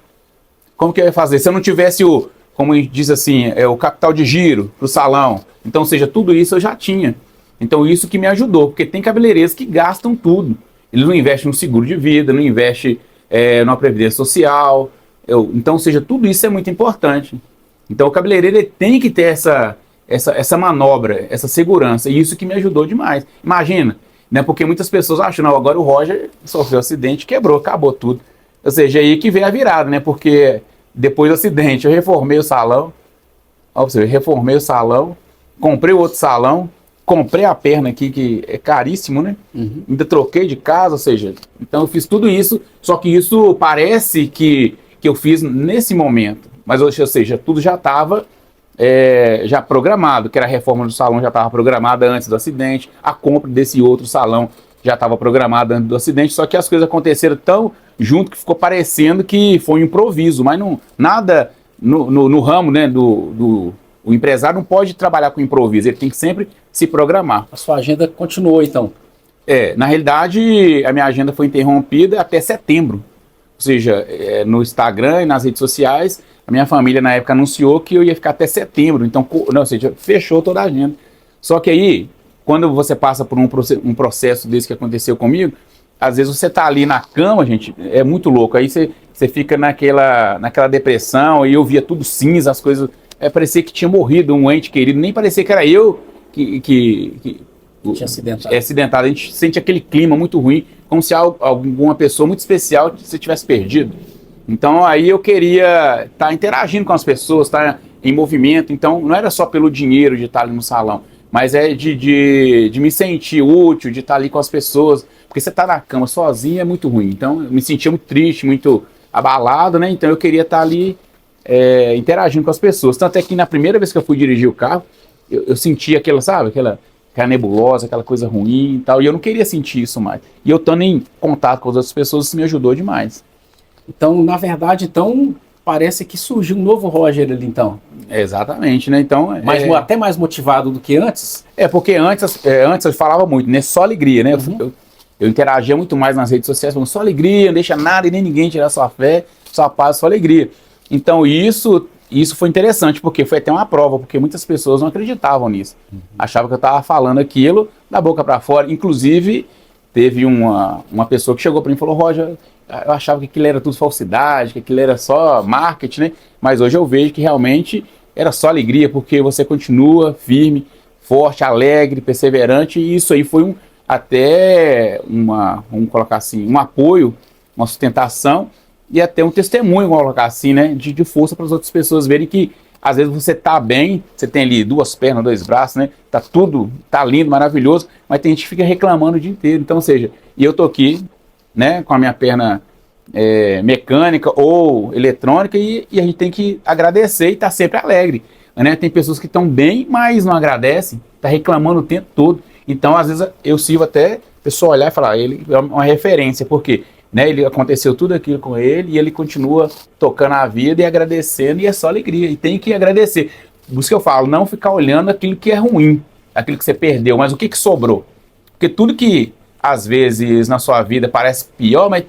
como que eu ia fazer? Se eu não tivesse como diz assim, o capital de giro para o salão, então, ou seja, tudo isso eu já tinha. Então isso que me ajudou, porque tem cabeleireiros que gastam tudo. Eles não investem no seguro de vida, não investem numa previdência social. Então, ou seja, tudo isso é muito importante. Então o cabeleireiro ele tem que ter essa manobra, essa segurança, e isso que me ajudou demais. Imagina, né, porque muitas pessoas acham, não, agora o Roger sofreu um acidente, quebrou, acabou tudo. Ou seja, aí que vem a virada, né, porque depois do acidente eu reformei o salão, comprei outro salão, comprei a perna aqui, que é caríssimo, né? Ainda troquei de casa, ou seja, então eu fiz tudo isso, só que isso parece que eu fiz nesse momento, mas ou seja, tudo já estava já programado, que era a reforma do salão já estava programada antes do acidente, a compra desse outro salão já estava programada antes do acidente, só que as coisas aconteceram tão junto que ficou parecendo que foi um improviso, mas não, nada no ramo, né, o empresário não pode trabalhar com improviso, ele tem que sempre se programar. A sua agenda continuou, então? Na realidade, a minha agenda foi interrompida até setembro. Ou seja, no Instagram e nas redes sociais, a minha família na época anunciou que eu ia ficar até setembro. Então, ou seja, fechou toda a agenda. Só que aí, quando você passa por um processo desse que aconteceu comigo, às vezes você tá ali na cama, gente, é muito louco. Aí você fica naquela depressão, e eu via tudo cinza, as coisas... parecia que tinha morrido um ente querido, nem parecia que era eu que tinha acidentado. Acidentado. A gente sente aquele clima muito ruim, como se alguma pessoa muito especial você tivesse perdido. Então aí eu queria estar interagindo com as pessoas, estar em movimento. Então não era só pelo dinheiro de estar ali no salão, mas de me sentir útil, de estar ali com as pessoas, porque você está na cama sozinho é muito ruim. Então eu me sentia muito triste, muito abalado, né? Então eu queria estar ali interagindo com as pessoas. Tanto é que na primeira vez que eu fui dirigir o carro, eu senti aquela nebulosa, aquela coisa ruim e tal, e eu não queria sentir isso mais. E eu estando em contato com as outras pessoas, isso me ajudou demais. Então, na verdade, parece que surgiu um novo Roger ali, então. Exatamente, né? Então, até mais motivado do que antes? Porque antes eu falava muito, né? Só alegria, né? Eu interagia muito mais nas redes sociais, falando só alegria, não deixa nada e nem ninguém tirar sua fé, sua paz, sua alegria. Então isso foi interessante, porque foi até uma prova, porque muitas pessoas não acreditavam nisso. Achavam que eu estava falando aquilo da boca para fora. Inclusive, teve uma pessoa que chegou para mim e falou, Roger, eu achava que aquilo era tudo falsidade, que aquilo era só marketing, né? Mas hoje eu vejo que realmente era só alegria, porque você continua firme, forte, alegre, perseverante, e isso aí foi vamos colocar assim, um apoio, uma sustentação e até um testemunho, vamos colocar assim, né? De força para as outras pessoas verem que às vezes você tá bem, você tem ali 2 pernas, 2 braços, né? Tá tudo, tá lindo, maravilhoso, mas tem gente que fica reclamando o dia inteiro. Então, ou seja, e eu tô aqui, né, com a minha perna mecânica ou eletrônica e a gente tem que agradecer e estar sempre alegre, né? Tem pessoas que estão bem, mas não agradecem, tá reclamando o tempo todo. Então, às vezes eu sirvo até a pessoa olhar e falar, ele é uma referência, porque né, ele aconteceu tudo aquilo com ele e ele continua tocando a vida e agradecendo, e é só alegria, e tem que agradecer. Por isso que eu falo, não ficar olhando aquilo que é ruim, aquilo que você perdeu, mas o que sobrou. Porque tudo que às vezes na sua vida parece pior, mas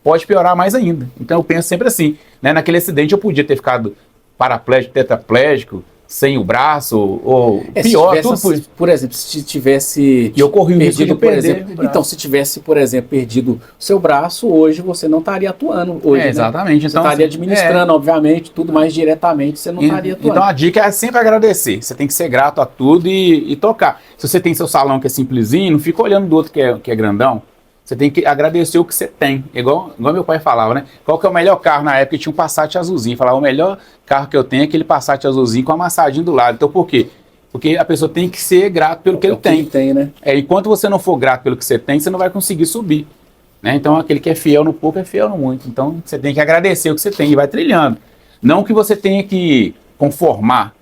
pode piorar mais ainda. Então eu penso sempre assim, né, naquele acidente eu podia ter ficado paraplégico, tetraplégico, sem o braço, ou pior, tudo por exemplo, se tivesse e eu corri o risco de perder, então, se tivesse, por exemplo, perdido o seu braço, hoje você não estaria atuando. Hoje, né? Exatamente. Você estaria administrando, obviamente, tudo mais diretamente, você não estaria atuando. Então a dica é sempre agradecer. Você tem que ser grato a tudo e tocar. Se você tem seu salão que é simplesinho, não fica olhando do outro que é grandão. Você tem que agradecer o que você tem. Igual meu pai falava, né? Qual que é o melhor carro na época? Tinha um Passat azulzinho. Falava, o melhor carro que eu tenho é aquele Passat azulzinho com amassadinho do lado. Então por quê? Porque a pessoa tem que ser grato pelo que ele tem. Né? Enquanto você não for grato pelo que você tem, você não vai conseguir subir. Né? Então aquele que é fiel no pouco é fiel no muito. Então você tem que agradecer o que você tem e vai trilhando. Não que você tenha que conformar,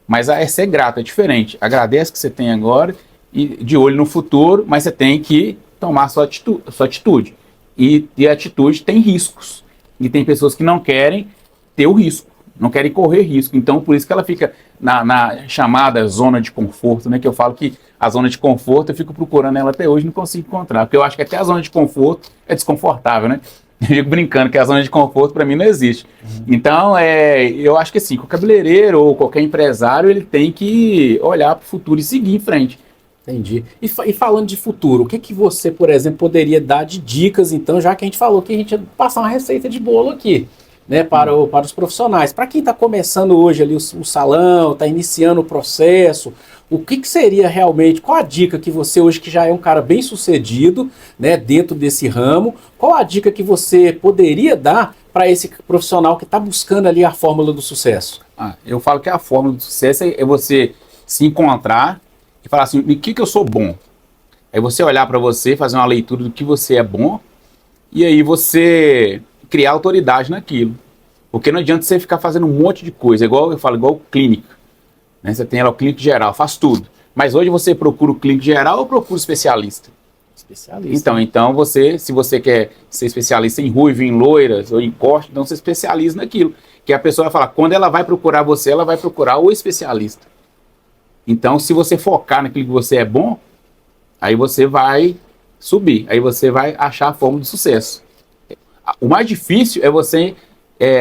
mas é ser grato, é diferente. Agradece o que você tem agora e de olho no futuro, mas você tem que tomar sua atitude. E a atitude tem riscos. E tem pessoas que não querem ter o risco, não querem correr risco. Então, por isso que ela fica na chamada zona de conforto, né? Que eu falo que a zona de conforto, eu fico procurando ela até hoje e não consigo encontrar. Porque eu acho que até a zona de conforto é desconfortável, né? Eu fico brincando que a zona de conforto para mim não existe. Então, eu acho que assim, o cabeleireiro ou qualquer empresário, ele tem que olhar para o futuro e seguir em frente. Entendi. E falando de futuro, o que você, por exemplo, poderia dar de dicas, então, já que a gente falou que a gente ia passar uma receita de bolo aqui, né, para os profissionais. Para quem está começando hoje ali o salão, está iniciando o processo, o que seria realmente, qual a dica que você hoje, que já é um cara bem sucedido, né, dentro desse ramo, qual a dica que você poderia dar para esse profissional que está buscando ali a fórmula do sucesso? Eu falo que a fórmula do sucesso é você se encontrar e falar assim, em que eu sou bom? Aí você olhar para você, fazer uma leitura do que você é bom, e aí você criar autoridade naquilo. Porque não adianta você ficar fazendo um monte de coisa, igual eu falo, igual clínica. Né? Você tem lá o clínico geral, faz tudo. Mas hoje você procura o clínico geral ou procura o especialista? Especialista. Então se você quer ser especialista em ruivo, em loiras ou em corte, então você especializa naquilo. Que a pessoa vai falar, quando ela vai procurar você, ela vai procurar o especialista. Então, se você focar naquilo que você é bom, aí você vai subir, aí você vai achar a fórmula do sucesso. O mais difícil é você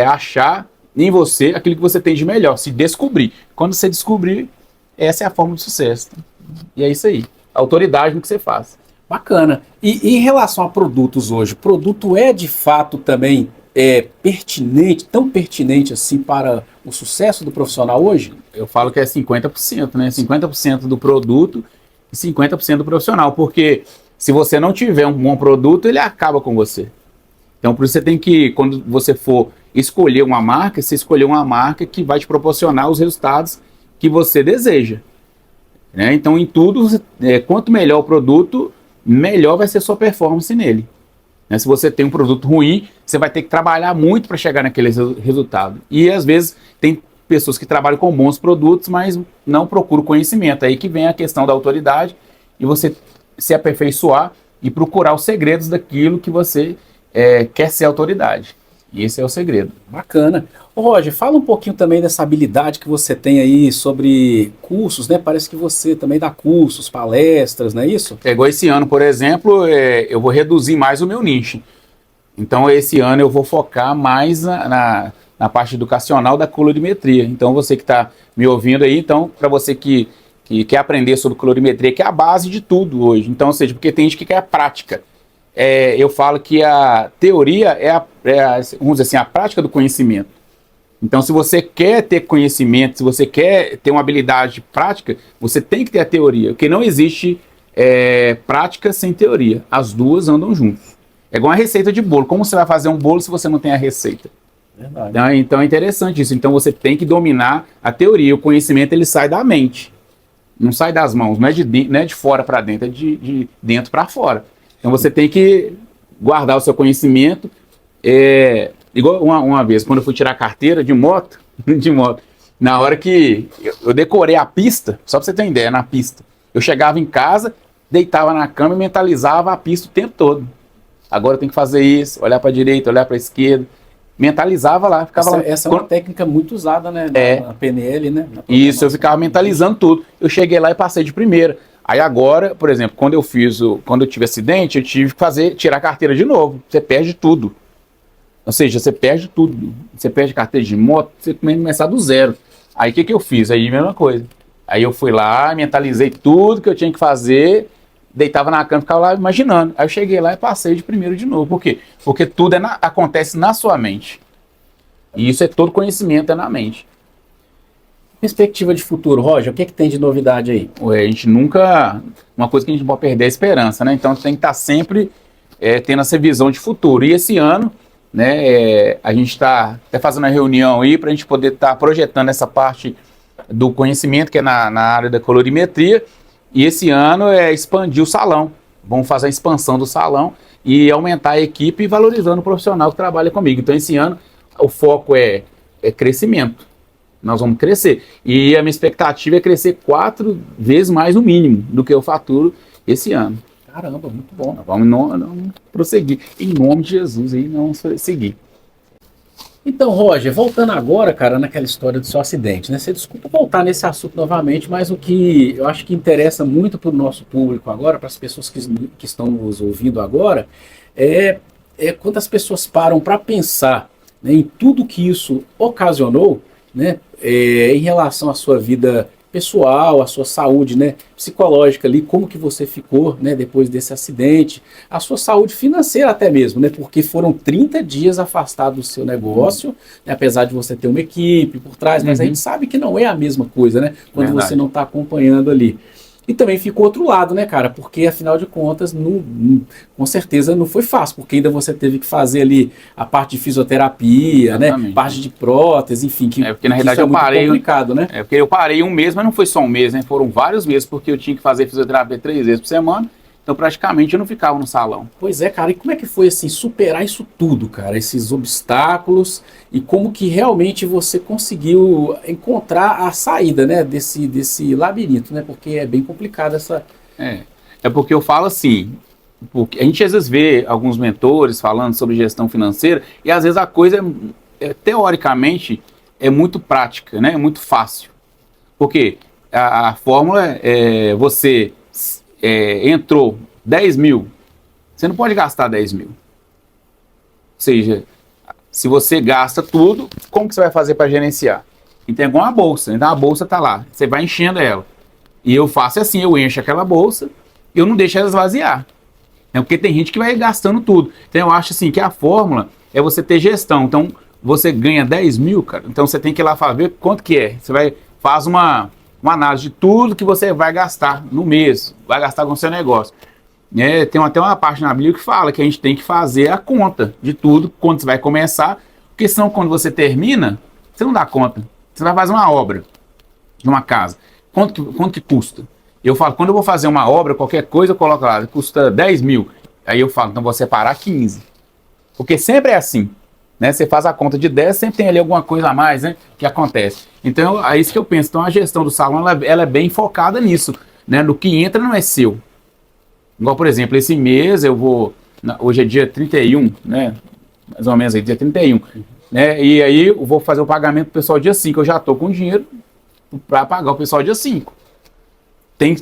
achar em você aquilo que você tem de melhor, se descobrir. Quando você descobrir, essa é a fórmula do sucesso. E é isso aí, autoridade no que você faz. Bacana. E em relação a produtos hoje, produto é de fato também pertinente, tão pertinente assim para o sucesso do profissional hoje? Eu falo que é 50%, né? 50% do produto e 50% do profissional, porque se você não tiver um bom produto, ele acaba com você. Então, por isso você tem que, quando você for escolher uma marca, você escolher uma marca que vai te proporcionar os resultados que você deseja. Né? Então, em tudo, quanto melhor o produto, melhor vai ser a sua performance nele. Se você tem um produto ruim, você vai ter que trabalhar muito para chegar naquele resultado. E às vezes tem pessoas que trabalham com bons produtos, mas não procuram conhecimento. Aí que vem a questão da autoridade e você se aperfeiçoar e procurar os segredos daquilo que você quer ser autoridade. E esse é o segredo. Bacana. Ô Roger, fala um pouquinho também dessa habilidade que você tem aí sobre cursos, né? Parece que você também dá cursos, palestras, não é isso? Igual esse ano, por exemplo, eu vou reduzir mais o meu nicho. Então, esse ano eu vou focar mais na parte educacional da colorimetria. Então, você que está me ouvindo aí, então, para você que quer aprender sobre colorimetria, que é a base de tudo hoje. Então, ou seja, porque tem gente que quer a prática. eu falo que a teoria vamos dizer assim, a prática do conhecimento. Então, se você quer ter conhecimento, se você quer ter uma habilidade prática, você tem que ter a teoria, porque não existe prática sem teoria. As duas andam juntas. É igual a receita de bolo. Como você vai fazer um bolo se você não tem a receita? Verdade. Então é interessante isso. Então você tem que dominar a teoria. O conhecimento ele sai da mente, não sai das mãos, não é de fora para dentro, é de dentro para fora. Então você tem que guardar o seu conhecimento. Igual uma vez, quando eu fui tirar a carteira de moto, na hora que eu decorei a pista, só para você ter uma ideia, na pista, eu chegava em casa, deitava na cama e mentalizava a pista o tempo todo. Agora eu tenho que fazer isso, olhar para a direita, olhar para a esquerda. Mentalizava lá, ficava lá. Essa é uma técnica muito usada, né? Na PNL, né? Isso, eu ficava mentalizando tudo. Eu cheguei lá e passei de primeira. Aí agora, por exemplo, quando eu tive acidente, eu tive que tirar a carteira de novo. Você perde tudo. Ou seja, você perde tudo. Você perde carteira de moto, você tem que começar do zero. Aí o que eu fiz? Aí mesma coisa. Aí eu fui lá, mentalizei tudo que eu tinha que fazer, deitava na cama, ficava lá imaginando. Aí eu cheguei lá e passei de primeiro de novo. Por quê? Porque tudo acontece na sua mente. E isso todo conhecimento na mente. Perspectiva de futuro, Roger, o que tem de novidade aí? A gente nunca... Uma coisa que a gente não pode perder é a esperança, né? Então tem que estar sempre tendo essa visão de futuro. E esse ano, né, a gente está até fazendo uma reunião aí para a gente poder estar projetando essa parte do conhecimento, que é na área da colorimetria. E esse ano expandir o salão. Vamos fazer a expansão do salão e aumentar a equipe e valorizando o profissional que trabalha comigo. Então esse ano o foco é crescimento. Nós vamos crescer. E a minha expectativa é crescer 4 vezes mais no mínimo do que eu faturo esse ano. Caramba, muito bom. Vamos prosseguir. Em nome de Jesus aí, nós vamos seguir. Então, Roger, voltando agora, cara, naquela história do seu acidente, né? Você desculpa voltar nesse assunto novamente, mas o que eu acho que interessa muito para o nosso público agora, para as pessoas que estão nos ouvindo agora, é quando as pessoas param para pensar, né, em tudo que isso ocasionou, né, em relação à sua vida pessoal, à sua saúde, né, psicológica ali, como que você ficou, né, depois desse acidente, a sua saúde financeira até mesmo, né, porque foram 30 dias afastado do seu negócio, né, apesar de você ter uma equipe por trás, mas a gente sabe que não é a mesma coisa, né, quando você não está acompanhando ali. E também ficou outro lado, né, cara? Porque, afinal de contas, com certeza não foi fácil, porque ainda você teve que fazer ali a parte de fisioterapia, né? Parte de prótese, enfim, porque na realidade eu parei, complicado, né? Porque eu parei um mês, mas não foi só um mês, né? Foram vários meses, porque eu tinha que fazer fisioterapia 3 vezes por semana. Então, praticamente, eu não ficava no salão. Pois é, cara. E como é que foi, assim, superar isso tudo, cara? Esses obstáculos e como que realmente você conseguiu encontrar a saída, né, desse labirinto, né? Porque é bem complicado essa... É porque eu falo assim, porque a gente às vezes vê alguns mentores falando sobre gestão financeira e às vezes a coisa, teoricamente, é muito prática, né? É muito fácil. Porque a fórmula você... entrou 10 mil, você não pode gastar 10 mil. Ou seja, se você gasta tudo, como que você vai fazer para gerenciar? Então é igual uma bolsa, então a bolsa está lá, você vai enchendo ela. E eu faço assim, eu encho aquela bolsa, eu não deixo ela esvaziar. Porque tem gente que vai gastando tudo. Então eu acho assim que a fórmula é você ter gestão. Então você ganha 10 mil, cara, então você tem que ir lá ver quanto que é. Você faz uma análise de tudo que você vai gastar no mês, vai gastar com o seu negócio. Tem até uma parte na Bíblia que fala que a gente tem que fazer a conta de tudo quando você vai começar, porque senão quando você termina, você não dá conta. Você vai fazer uma obra de uma casa. Quanto que custa? Eu falo, quando eu vou fazer uma obra, qualquer coisa, eu coloco lá, custa 10 mil. Aí eu falo, então vou separar 15. Porque sempre é assim. Né? Você faz a conta de 10, sempre tem ali alguma coisa a mais, né, que acontece. Então, é isso que eu penso. Então, a gestão do salão, ela é bem focada nisso. Né? No que entra não é seu. Igual, por exemplo, esse mês eu vou... Hoje é dia 31, né? Mais ou menos aí, dia 31. Né? E aí eu vou fazer o pagamento pro pessoal dia 5. Eu já estou com dinheiro para pagar o pessoal dia 5.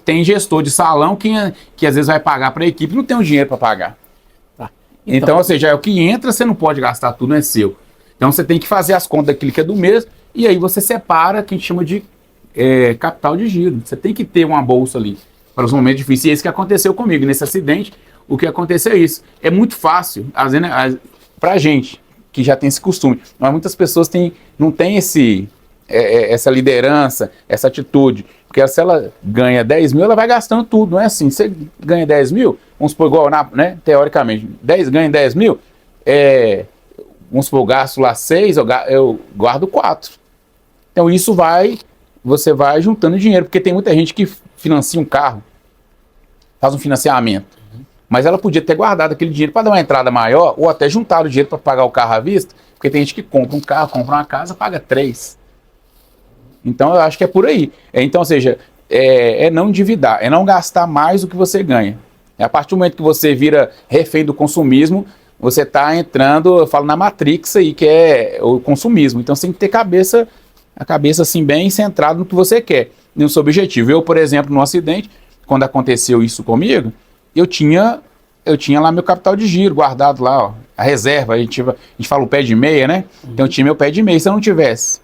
Tem gestor de salão que às vezes vai pagar para a equipe e não tem o dinheiro para pagar. Então, ou seja, é o que entra, você não pode gastar tudo, não é seu. Então você tem que fazer as contas daquilo que é do mês e aí você separa o que a gente chama de capital de giro. Você tem que ter uma bolsa ali para os momentos difíceis. E é isso que aconteceu comigo nesse acidente. o que aconteceu é isso. É muito fácil, às vezes, pra gente, que já tem esse costume, mas muitas pessoas não têm essa liderança, essa atitude. Porque se ela ganha 10 mil, ela vai gastando tudo, não é assim. Você ganha 10 mil, vamos supor, igual, né, teoricamente, ganha 10 mil, vamos supor, eu gasto lá 6, eu guardo 4. Então isso você vai juntando dinheiro, porque tem muita gente que financia um carro, faz um financiamento, mas ela podia ter guardado aquele dinheiro para dar uma entrada maior, ou até juntar o dinheiro para pagar o carro à vista, porque tem gente que compra um carro, compra uma casa, paga 3. Então eu acho que é por aí. Então, ou seja, não endividar, é não gastar mais do que você ganha. A partir do momento que você vira refém do consumismo, você está entrando, eu falo, na Matrix aí, que é o consumismo. Então você tem que ter a cabeça assim bem centrada no que você quer, no seu objetivo. Eu, por exemplo, no acidente, quando aconteceu isso comigo, eu tinha lá meu capital de giro guardado lá, ó, a reserva, a gente fala o pé de meia, né? Então eu tinha meu pé de meia, se eu não tivesse.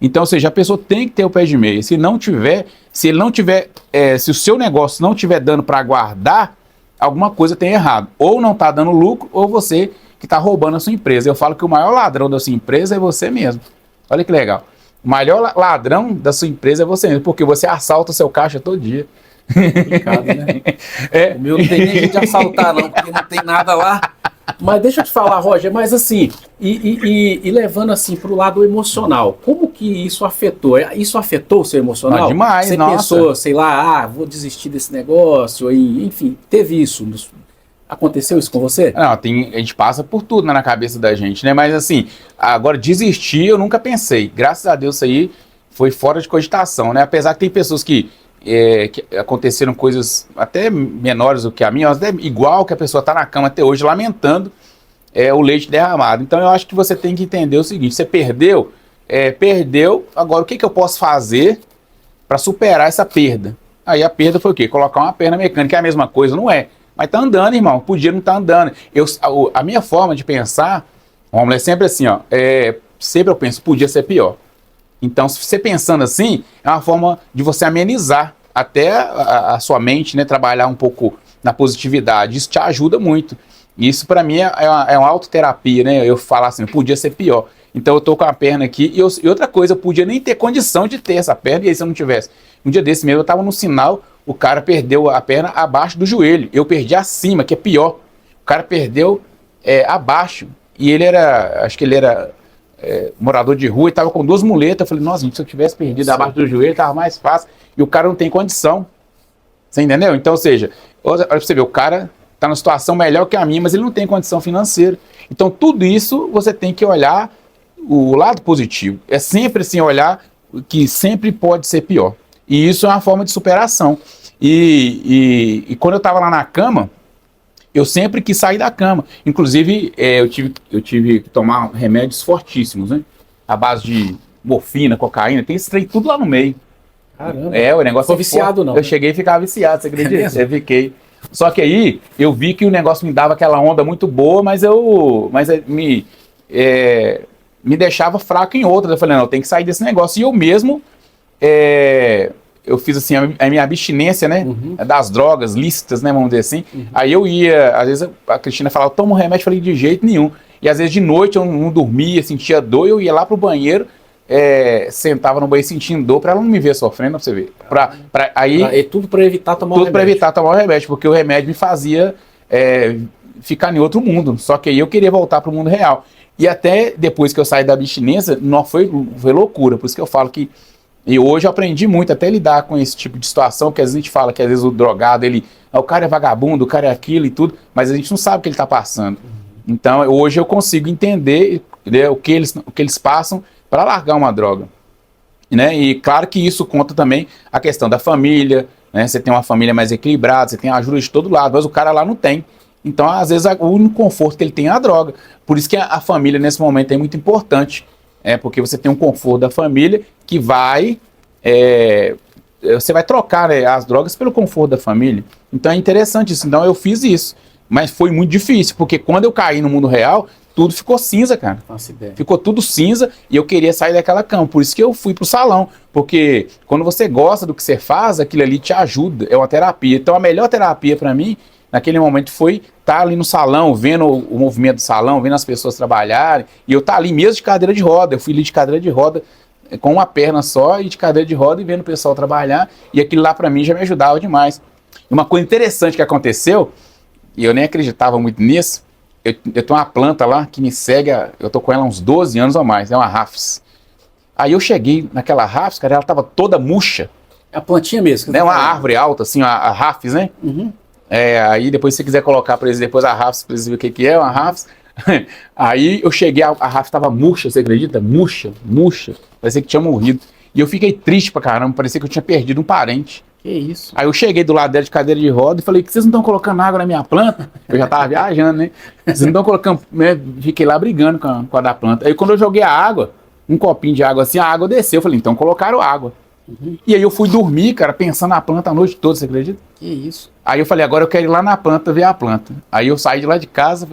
Então, ou seja, a pessoa tem que ter o pé de meia. Se ele não tiver, se o seu negócio não tiver dando para guardar, alguma coisa tem errado. Ou não está dando lucro, ou você que está roubando a sua empresa. Eu falo que o maior ladrão da sua empresa é você mesmo. Olha que legal. O maior ladrão da sua empresa é você mesmo, porque você assalta o seu caixa todo dia. Complicado, né? O meu não tem nem jeito de assaltar, não, porque não tem nada lá. Mas deixa eu te falar, Roger, mas assim, e levando assim para o lado emocional, como que isso afetou? Isso afetou o seu emocional? Não, demais, Você nossa. pensou, sei lá, vou desistir desse negócio, enfim, teve isso? Aconteceu isso com você? Não, a gente passa por tudo, né, na cabeça da gente, né? Mas assim, agora desistir eu nunca pensei. Graças a Deus isso aí foi fora de cogitação, né? Apesar que tem pessoas que aconteceram coisas até menores do que a minha, até igual que a pessoa está na cama até hoje lamentando o leite derramado. Então eu acho que você tem que entender o seguinte: você perdeu, agora o que eu posso fazer para superar essa perda? Aí a perda foi o quê? Colocar uma perna mecânica, é a mesma coisa, não é? Mas tá andando, irmão, podia não tá andando. A minha forma de pensar, Romulo, é sempre assim, ó, sempre eu penso, podia ser pior. Então, se você pensando assim, é uma forma de você amenizar até a sua mente, né? Trabalhar um pouco na positividade. Isso te ajuda muito. Isso, para mim, é uma autoterapia, né? Eu falar assim, podia ser pior. Então, eu tô com a perna aqui. E outra coisa, eu podia nem ter condição de ter essa perna. E aí, se eu não tivesse? Um dia desse mesmo, eu tava no sinal, o cara perdeu a perna abaixo do joelho. Eu perdi acima, que é pior. O cara perdeu abaixo. E acho que ele era morador de rua e tava com 2 muletas. Eu falei, nossa, gente, se eu tivesse perdido abaixo do joelho, tava mais fácil. E o cara não tem condição. Você entendeu? Então, ou seja, olha pra você ver, o cara tá numa situação melhor que a minha, mas ele não tem condição financeira. Então, tudo isso você tem que olhar o lado positivo. É sempre assim, olhar que sempre pode ser pior. E isso é uma forma de superação. E quando eu tava lá na cama, eu sempre quis sair da cama. Inclusive, eu tive que tomar remédios fortíssimos, né? A base de morfina, cocaína, tem esse trem tudo lá no meio. Caramba. O negócio Ficou viciado, não? Eu cheguei a ficar viciado, você acredita? Eu fiquei. Só que aí, eu vi que o negócio me dava aquela onda muito boa, mas me deixava fraco em outras. Eu falei, não, eu tenho que sair desse negócio. E eu mesmo, eu fiz assim, a minha abstinência, né, das drogas lícitas, né, vamos dizer assim. Aí eu ia, às vezes a Cristina falava, toma um remédio, eu falei, de jeito nenhum. E às vezes de noite eu não dormia, sentia dor, eu ia lá pro banheiro, sentava no banheiro sentindo dor, pra ela não me ver sofrendo, pra você ver. Tudo pra evitar tomar o remédio. Tudo pra evitar tomar o remédio, porque o remédio me fazia ficar em outro mundo. Só que aí eu queria voltar pro mundo real. E até depois que eu saí da abstinência, não foi loucura. Por isso que eu falo que e hoje eu aprendi muito até lidar com esse tipo de situação, que às vezes a gente fala que às vezes o drogado, o cara é vagabundo, o cara é aquilo e tudo, mas a gente não sabe o que ele está passando. Então hoje eu consigo entender, né, o que eles passam para largar uma droga. Né? E claro que isso conta também a questão da família, né? Você tem uma família mais equilibrada, você tem ajuda de todo lado, mas o cara lá não tem. Então às vezes o único conforto que ele tem é a droga. Por isso que a família nesse momento é muito importante. Porque você tem um conforto da família que você vai trocar, né, as drogas pelo conforto da família. Então é interessante isso. Então eu fiz isso. Mas foi muito difícil, porque quando eu caí no mundo real, tudo ficou cinza, cara. Nossa ideia. Ficou tudo cinza e eu queria sair daquela cama. Por isso que eu fui pro salão. Porque quando você gosta do que você faz, aquilo ali te ajuda. É uma terapia. Então a melhor terapia para mim, naquele momento foi estar ali no salão, vendo o movimento do salão, vendo as pessoas trabalharem, e eu estar ali mesmo de cadeira de roda. Eu fui ali de cadeira de roda com uma perna só e de cadeira de roda e vendo o pessoal trabalhar, e aquilo lá para mim já me ajudava demais. E uma coisa interessante que aconteceu, e eu nem acreditava muito nisso, eu tenho uma planta lá que me segue, eu tô com ela há uns 12 anos ou mais, é uma Rafis. Aí eu cheguei naquela Rafis, cara, ela tava toda murcha. É a plantinha mesmo. Né, uma árvore alta, assim, a Rafis, né? Uhum. Aí depois se você quiser colocar para eles depois a Rafis, para eles verem o que é uma Rafis. Aí eu cheguei, a Rafis tava murcha, você acredita? Murcha. Parecia que tinha morrido. E eu fiquei triste pra caramba, parecia que eu tinha perdido um parente. Que isso? Aí eu cheguei do lado dela de cadeira de roda e falei, que vocês não estão colocando água na minha planta? Eu já tava viajando, né? Vocês não estão colocando, né? Fiquei lá brigando com a da planta. Aí quando eu joguei a água, um copinho de água assim, a água desceu. Eu falei, então colocaram água. Uhum. E aí eu fui dormir, cara, pensando na planta a noite toda, você acredita? Que isso? Aí eu falei, agora eu quero ir lá na planta ver a planta. Aí eu saí de lá de casa,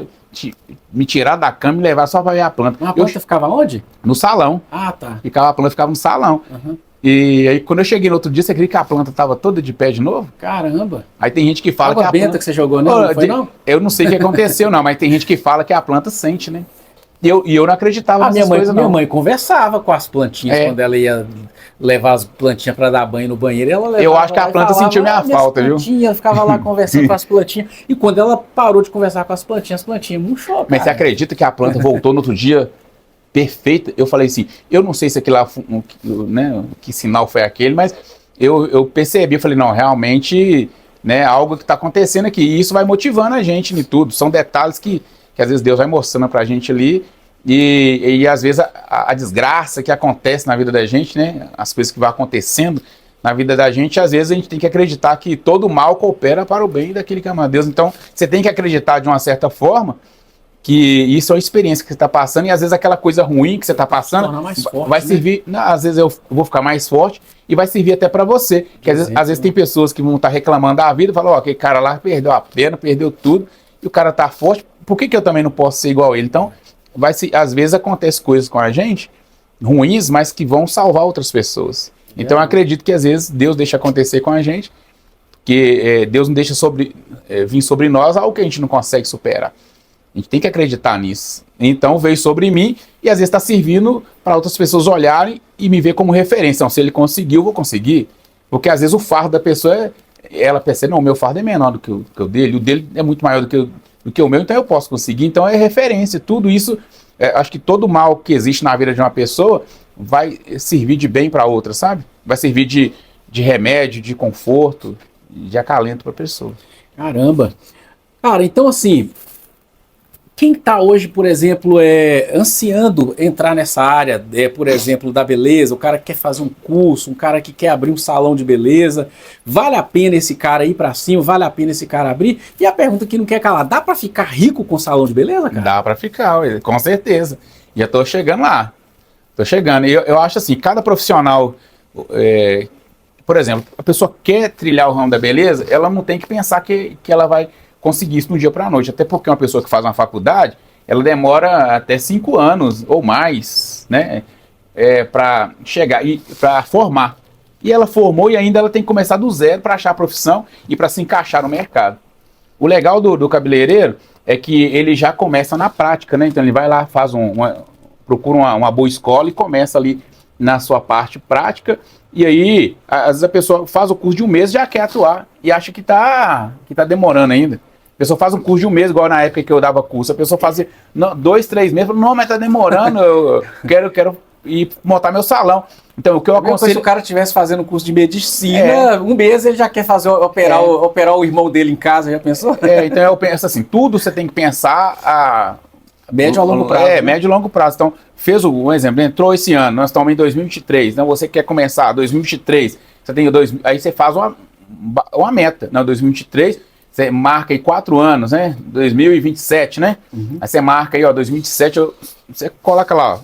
me tirar da cama e me levar só pra ver a planta. A planta ficava onde? No salão. Ah, tá. A planta ficava no salão. Uhum. E aí quando eu cheguei no outro dia, você acredita que a planta tava toda de pé de novo? Caramba. Aí tem gente que fala água que a benta planta... que você jogou, não foi não? Eu não sei o que aconteceu não, mas tem gente que fala que a planta sente, né? E eu não acreditava nessas coisas, não. Minha mãe conversava com as plantinhas quando ela ia levar as plantinhas para dar banho no banheiro. Ela levava, eu acho que a planta sentiu minha falta, viu? Ela ficava lá conversando com as plantinhas. E quando ela parou de conversar com as plantinhas murchou. Mas você acredita que a planta voltou no outro dia perfeita? Eu falei assim, eu não sei se aquilo lá, né, que sinal foi aquele, mas eu percebi, eu falei, não, realmente, né, algo que está acontecendo aqui. E isso vai motivando a gente em tudo. São detalhes que às vezes Deus vai mostrando pra gente ali, e às vezes a desgraça que acontece na vida da gente, né, as coisas que vão acontecendo na vida da gente, às vezes a gente tem que acreditar que todo mal coopera para o bem daquele que ama Deus. Então, você tem que acreditar de uma certa forma que isso é uma experiência que você está passando, e às vezes aquela coisa ruim que você está passando vai servir, né? Às vezes eu vou ficar mais forte e vai servir até para você, que às vezes tem pessoas que vão estar reclamando da vida e falam, ó, aquele cara lá perdeu a perna, perdeu tudo, e o cara tá forte, por que eu também não posso ser igual a ele? Então, às vezes acontece coisas com a gente, ruins, mas que vão salvar outras pessoas. Então eu acredito que às vezes Deus deixa acontecer com a gente, que Deus não deixa vir sobre nós algo que a gente não consegue superar. A gente tem que acreditar nisso. Então veio sobre mim e às vezes está servindo para outras pessoas olharem e me ver como referência. Então, se ele conseguiu, eu vou conseguir. Porque às vezes o fardo da pessoa, ela percebe, não, o meu fardo é menor do que o dele é muito maior do que o meu, então eu posso conseguir. Então é referência. Tudo isso, acho que todo mal que existe na vida de uma pessoa vai servir de bem para outra, sabe? Vai servir de remédio, de conforto, de acalento para a pessoa. Caramba. Cara, então assim, quem está hoje, por exemplo, ansiando entrar nessa área, por exemplo, da beleza, o cara que quer fazer um curso, um cara que quer abrir um salão de beleza, vale a pena esse cara ir para cima, vale a pena esse cara abrir? E a pergunta que não quer calar, dá para ficar rico com salão de beleza, cara? Dá para ficar, com certeza. Já estou chegando lá. Estou chegando. E eu acho assim, cada profissional, por exemplo, a pessoa quer trilhar o ramo da beleza, ela não tem que pensar que ela vai conseguir isso de um dia para a noite. Até porque uma pessoa que faz uma faculdade, ela demora até 5 anos ou mais, né, para chegar e para formar. E ela formou e ainda ela tem que começar do zero para achar a profissão e para se encaixar no mercado. O legal do cabeleireiro é que ele já começa na prática, né? Então ele vai lá, procura uma boa escola e começa ali na sua parte prática. E aí, às vezes a pessoa faz o curso de 1 mês e já quer atuar e acha que tá demorando ainda. A pessoa faz um curso de 1 mês, igual na época que eu dava curso. A pessoa fazia 2, 3 meses, não, mas tá demorando, eu quero ir montar meu salão. Então, o que eu aconselho... Se o cara estivesse fazendo curso de medicina, 1 mês ele já quer operar o irmão dele em casa, já pensou? Então eu penso assim, tudo você tem que pensar médio a longo prazo. Né? Médio e longo prazo. Então, fez um exemplo, entrou esse ano, nós estamos em 2023, então você quer começar 2023, você tem aí você faz uma meta, não, 2023... Você marca aí 4 anos, né? 2027, né? Uhum. Aí você marca aí, ó, 2027, você coloca lá, ó,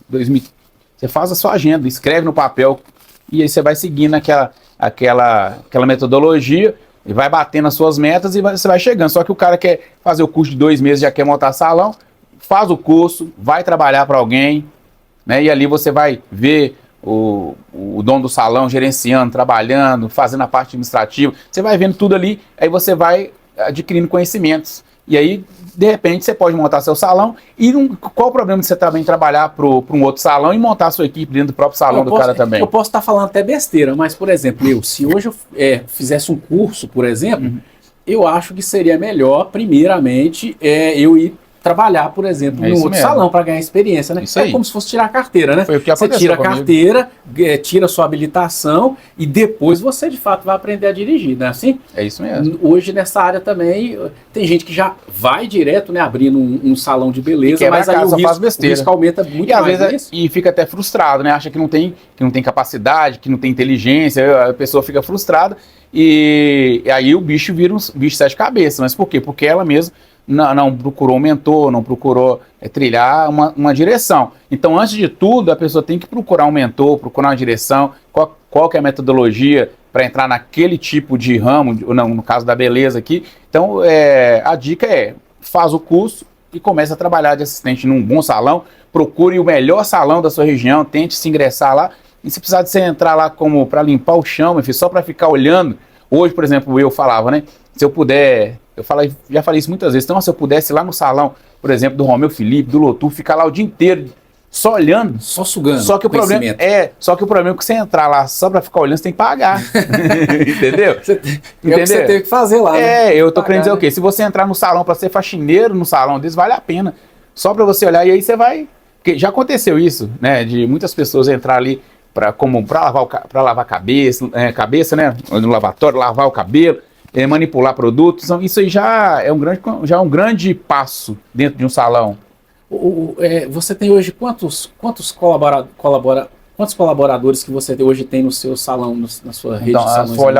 você faz a sua agenda, escreve no papel, e aí você vai seguindo aquela metodologia, e vai batendo as suas metas, e você vai chegando. Só que o cara quer fazer o curso de 2 meses, já quer montar salão, faz o curso, vai trabalhar para alguém, né? E ali você vai ver o dono do salão gerenciando, trabalhando, fazendo a parte administrativa, você vai vendo tudo ali, aí você vai adquirindo conhecimentos. E aí, de repente, você pode montar seu salão e qual o problema de você também trabalhar para um outro salão e montar a sua equipe dentro do próprio salão do cara também? Eu posso estar falando até besteira, mas, por exemplo, se hoje eu fizesse um curso, por exemplo, eu acho que seria melhor, primeiramente, eu ir trabalhar, por exemplo, num outro salão para ganhar experiência, né? Isso aí. Como se fosse tirar a carteira, né? Foi o que você tira a comigo. carteira, tira a sua habilitação e depois você, de fato, vai aprender a dirigir, não é assim? É isso mesmo. Hoje, nessa área também, tem gente que já vai direto, né, abrindo um salão de beleza, mas aí o risco aumenta muito e mais. Às vezes, e fica até frustrado, né? Acha que não tem capacidade, que não tem inteligência, a pessoa fica frustrada e aí o bicho vira um bicho de 7 cabeças. Mas por quê? Porque ela mesma não procurou um mentor, não procurou trilhar uma direção. Então, antes de tudo, a pessoa tem que procurar um mentor, procurar uma direção, qual que é a metodologia para entrar naquele tipo de ramo, no caso da beleza aqui. Então, a dica faz o curso e começa a trabalhar de assistente num bom salão, procure o melhor salão da sua região, tente se ingressar lá, e se precisar de você entrar lá como para limpar o chão, meu filho, só para ficar olhando. Hoje, por exemplo, eu falava, né, se eu puder... já falei isso muitas vezes. Então, se eu pudesse ir lá no salão, por exemplo, do Romeu Felipe, do Lotu, ficar lá o dia inteiro só olhando, só sugando. Só que o problema é que você entrar lá só pra ficar olhando, você tem que pagar. Entendeu? É o que você teve que fazer lá. Né? Eu tô querendo dizer o quê? Se você entrar no salão pra ser faxineiro no salão deles, vale a pena. Só pra você olhar e aí você vai. Porque já aconteceu isso, né? De muitas pessoas entrar ali pra lavar a cabeça, né? No lavatório, lavar o cabelo. Manipular produtos, então, isso aí já é um grande passo dentro de um salão. Você tem hoje quantos colaboradores que você hoje tem no seu salão, na sua rede de salões? Se for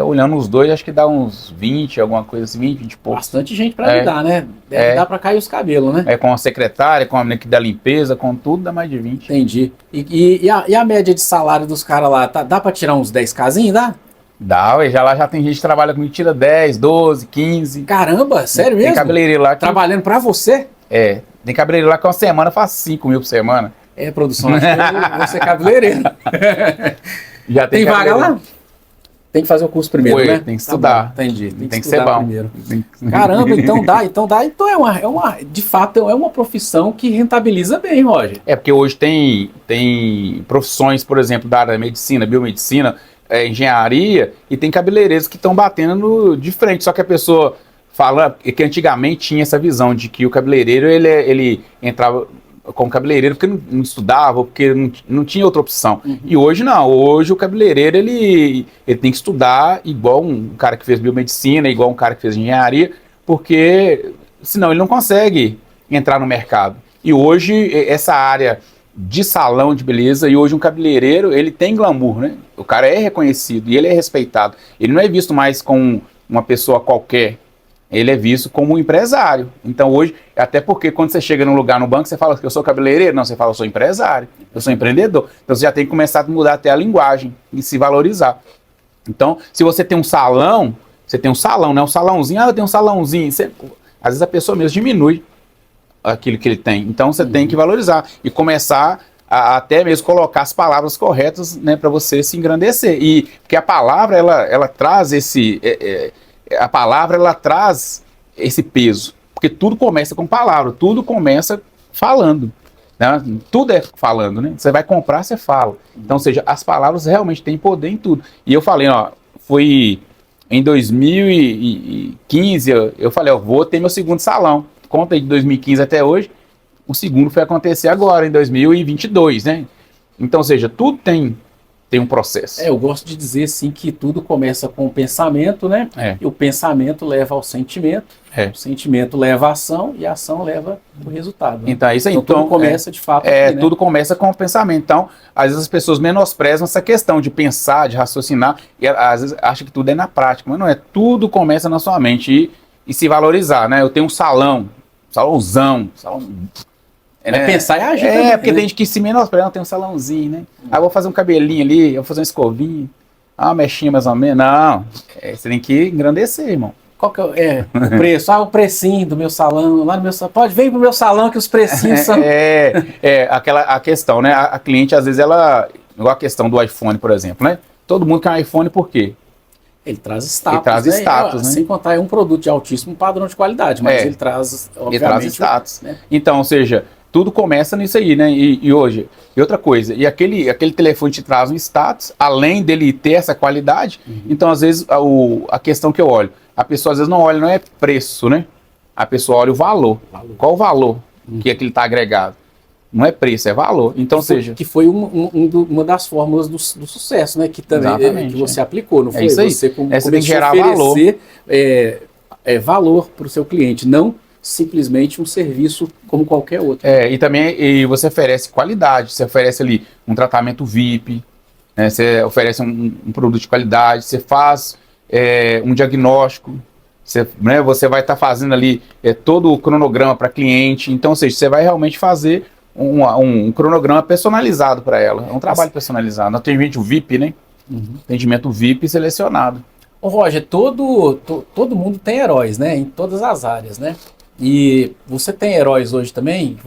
olhando os dois, acho que dá uns 20, alguma coisa assim, 20 e pouco. Bastante gente para lidar, né? Deve dar para cair os cabelos, né? Com a secretária, com a menina que dá limpeza, com tudo, dá mais de 20. Entendi. E a média de salário dos caras lá, dá para tirar uns 10Kzinho, dá? Dá, já tem gente que trabalha comigo, tira 10, 12, 15. Caramba, sério mesmo? Tem cabeleireiro lá que... Trabalhando pra você? Tem cabeleireiro lá que uma semana faz 5 mil por semana. Produção, acho que você é cabeleireiro. Já tem vaga lá? Tem que fazer o curso primeiro, né? Tem que estudar. Entendi. Tem que ser bom. Primeiro. Caramba, então dá. De fato, é uma profissão que rentabiliza bem, Roger. Porque hoje tem profissões, por exemplo, da área da medicina, biomedicina, engenharia, e tem cabeleireiros que estão batendo de frente, só que a pessoa fala que antigamente tinha essa visão de que o cabeleireiro, ele entrava como cabeleireiro porque não estudava, porque não tinha outra opção. E hoje não, hoje o cabeleireiro, ele tem que estudar igual um cara que fez biomedicina, igual um cara que fez engenharia, porque senão ele não consegue entrar no mercado. E hoje essa área de salão de beleza, e hoje um cabeleireiro, ele tem glamour, né? O cara é reconhecido e ele é respeitado. Ele não é visto mais como uma pessoa qualquer, ele é visto como um empresário. Então hoje, até porque quando você chega num lugar no banco, você fala que eu sou cabeleireiro, não, você fala eu sou empresário, eu sou empreendedor. Então você já tem que começar a mudar até a linguagem e se valorizar. Então, se você tem um salão, né? Um salãozinho, eu tenho um salãozinho. Às vezes a pessoa mesmo diminui aquilo que ele tem. Então você tem que valorizar e começar a até mesmo colocar as palavras corretas, né, para você se engrandecer. E porque a palavra ela traz ela traz esse peso, porque tudo começa com palavra, tudo começa falando, né? Tudo é falando, né? Você vai comprar, você fala. Então, ou seja, as palavras realmente têm poder em tudo. E eu falei, foi em 2015, eu falei, vou ter meu segundo salão. Conta aí de 2015 até hoje, o segundo foi acontecer agora, em 2022, né? Então, ou seja, tudo tem um processo. Eu gosto de dizer, assim, que tudo começa com o pensamento, né? E o pensamento leva ao sentimento, o sentimento leva à ação, e a ação leva ao resultado. Né? Então, é isso aí. Então, tudo começa, de fato, aqui, né? Tudo começa com o pensamento. Então, às vezes as pessoas menosprezam essa questão de pensar, de raciocinar, e às vezes acham que tudo é na prática, mas não é. Tudo começa na sua mente e se valorizar, né? Eu tenho um salãozão. Pensar e agir também, porque tem gente que se menospreza, não tem um salãozinho, né? Eu vou fazer um cabelinho ali, eu vou fazer uma escovinha, uma mechinha mais ou menos. Não, você tem que engrandecer, irmão. Qual que é o preço? O precinho do meu salão, lá no meu salão. Vir pro meu salão que os precinhos são... A questão, né? A cliente, às vezes, igual a questão do iPhone, por exemplo, né? Todo mundo quer um iPhone por quê? Ele traz status, Ele traz status, né? Sem contar, é um produto de altíssimo padrão de qualidade, mas ele traz, obviamente... Ele traz status. Né? Então, ou seja, tudo começa nisso aí, né? E hoje, e outra coisa, e aquele telefone te traz um status, além dele ter essa qualidade, então às vezes a questão que eu olho, a pessoa às vezes não olha, não é preço, né? A pessoa olha o valor. Qual o valor que aquilo está agregado? Não é preço, é valor. Então, que foi uma das fórmulas do sucesso, né? Que também que você aplicou, não foi? Isso aí. Você você tem que gerar valor. Valor para o seu cliente, não simplesmente um serviço como qualquer outro. E também você oferece qualidade, você oferece ali um tratamento VIP, né? Você oferece um produto de qualidade, você faz um diagnóstico, você vai estar fazendo ali todo o cronograma para cliente, então, ou seja, você vai realmente fazer um cronograma personalizado para ela, é um trabalho personalizado, atendimento VIP, né? Atendimento VIP selecionado. Ô Roger, todo mundo tem heróis, né? Em todas as áreas, né? E você tem heróis hoje também,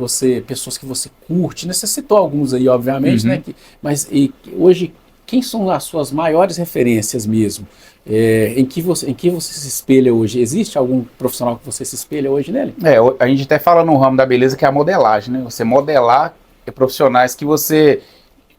pessoas que você curte, né? Você citou alguns aí, obviamente, né? Mas hoje, quem são as suas maiores referências mesmo? Em que você se espelha hoje? Existe algum profissional que você se espelha hoje nele? A gente até fala no ramo da beleza que é a modelagem, né? Você modelar profissionais que você...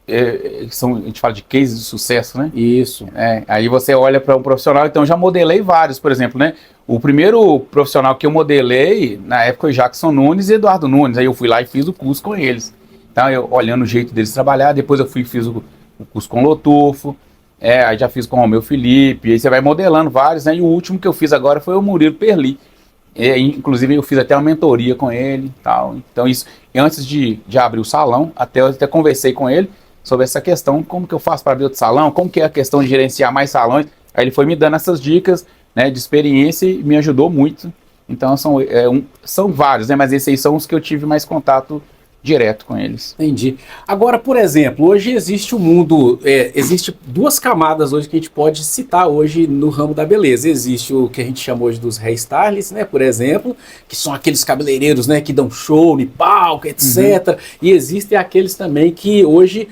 a gente fala de cases de sucesso, né? Isso. Aí você olha para um profissional, então eu já modelei vários, por exemplo, né? O primeiro profissional que eu modelei, na época, foi Jackson Nunes e Eduardo Nunes. Aí eu fui lá e fiz o curso com eles. Então, olhando o jeito deles trabalhar, depois eu fiz o curso com o Lotufo, aí já fiz com o Romeu Felipe, aí você vai modelando vários, né? E o último que eu fiz agora foi o Murilo Perli. Inclusive eu fiz até uma mentoria com ele, tal. Então isso, antes de abrir o salão, eu até conversei com ele sobre essa questão, como que eu faço para abrir outro salão, como que é a questão de gerenciar mais salões. Aí ele foi me dando essas dicas, né, de experiência e me ajudou muito. Então são vários, né, mas esses aí são os que eu tive mais contato direto com eles. Entendi. Agora, por exemplo, hoje existe existe duas camadas hoje que a gente pode citar hoje no ramo da beleza. Existe o que a gente chama hoje dos hairstylists, né, por exemplo, que são aqueles cabeleireiros, né, que dão show no palco, etc. E existem aqueles também que hoje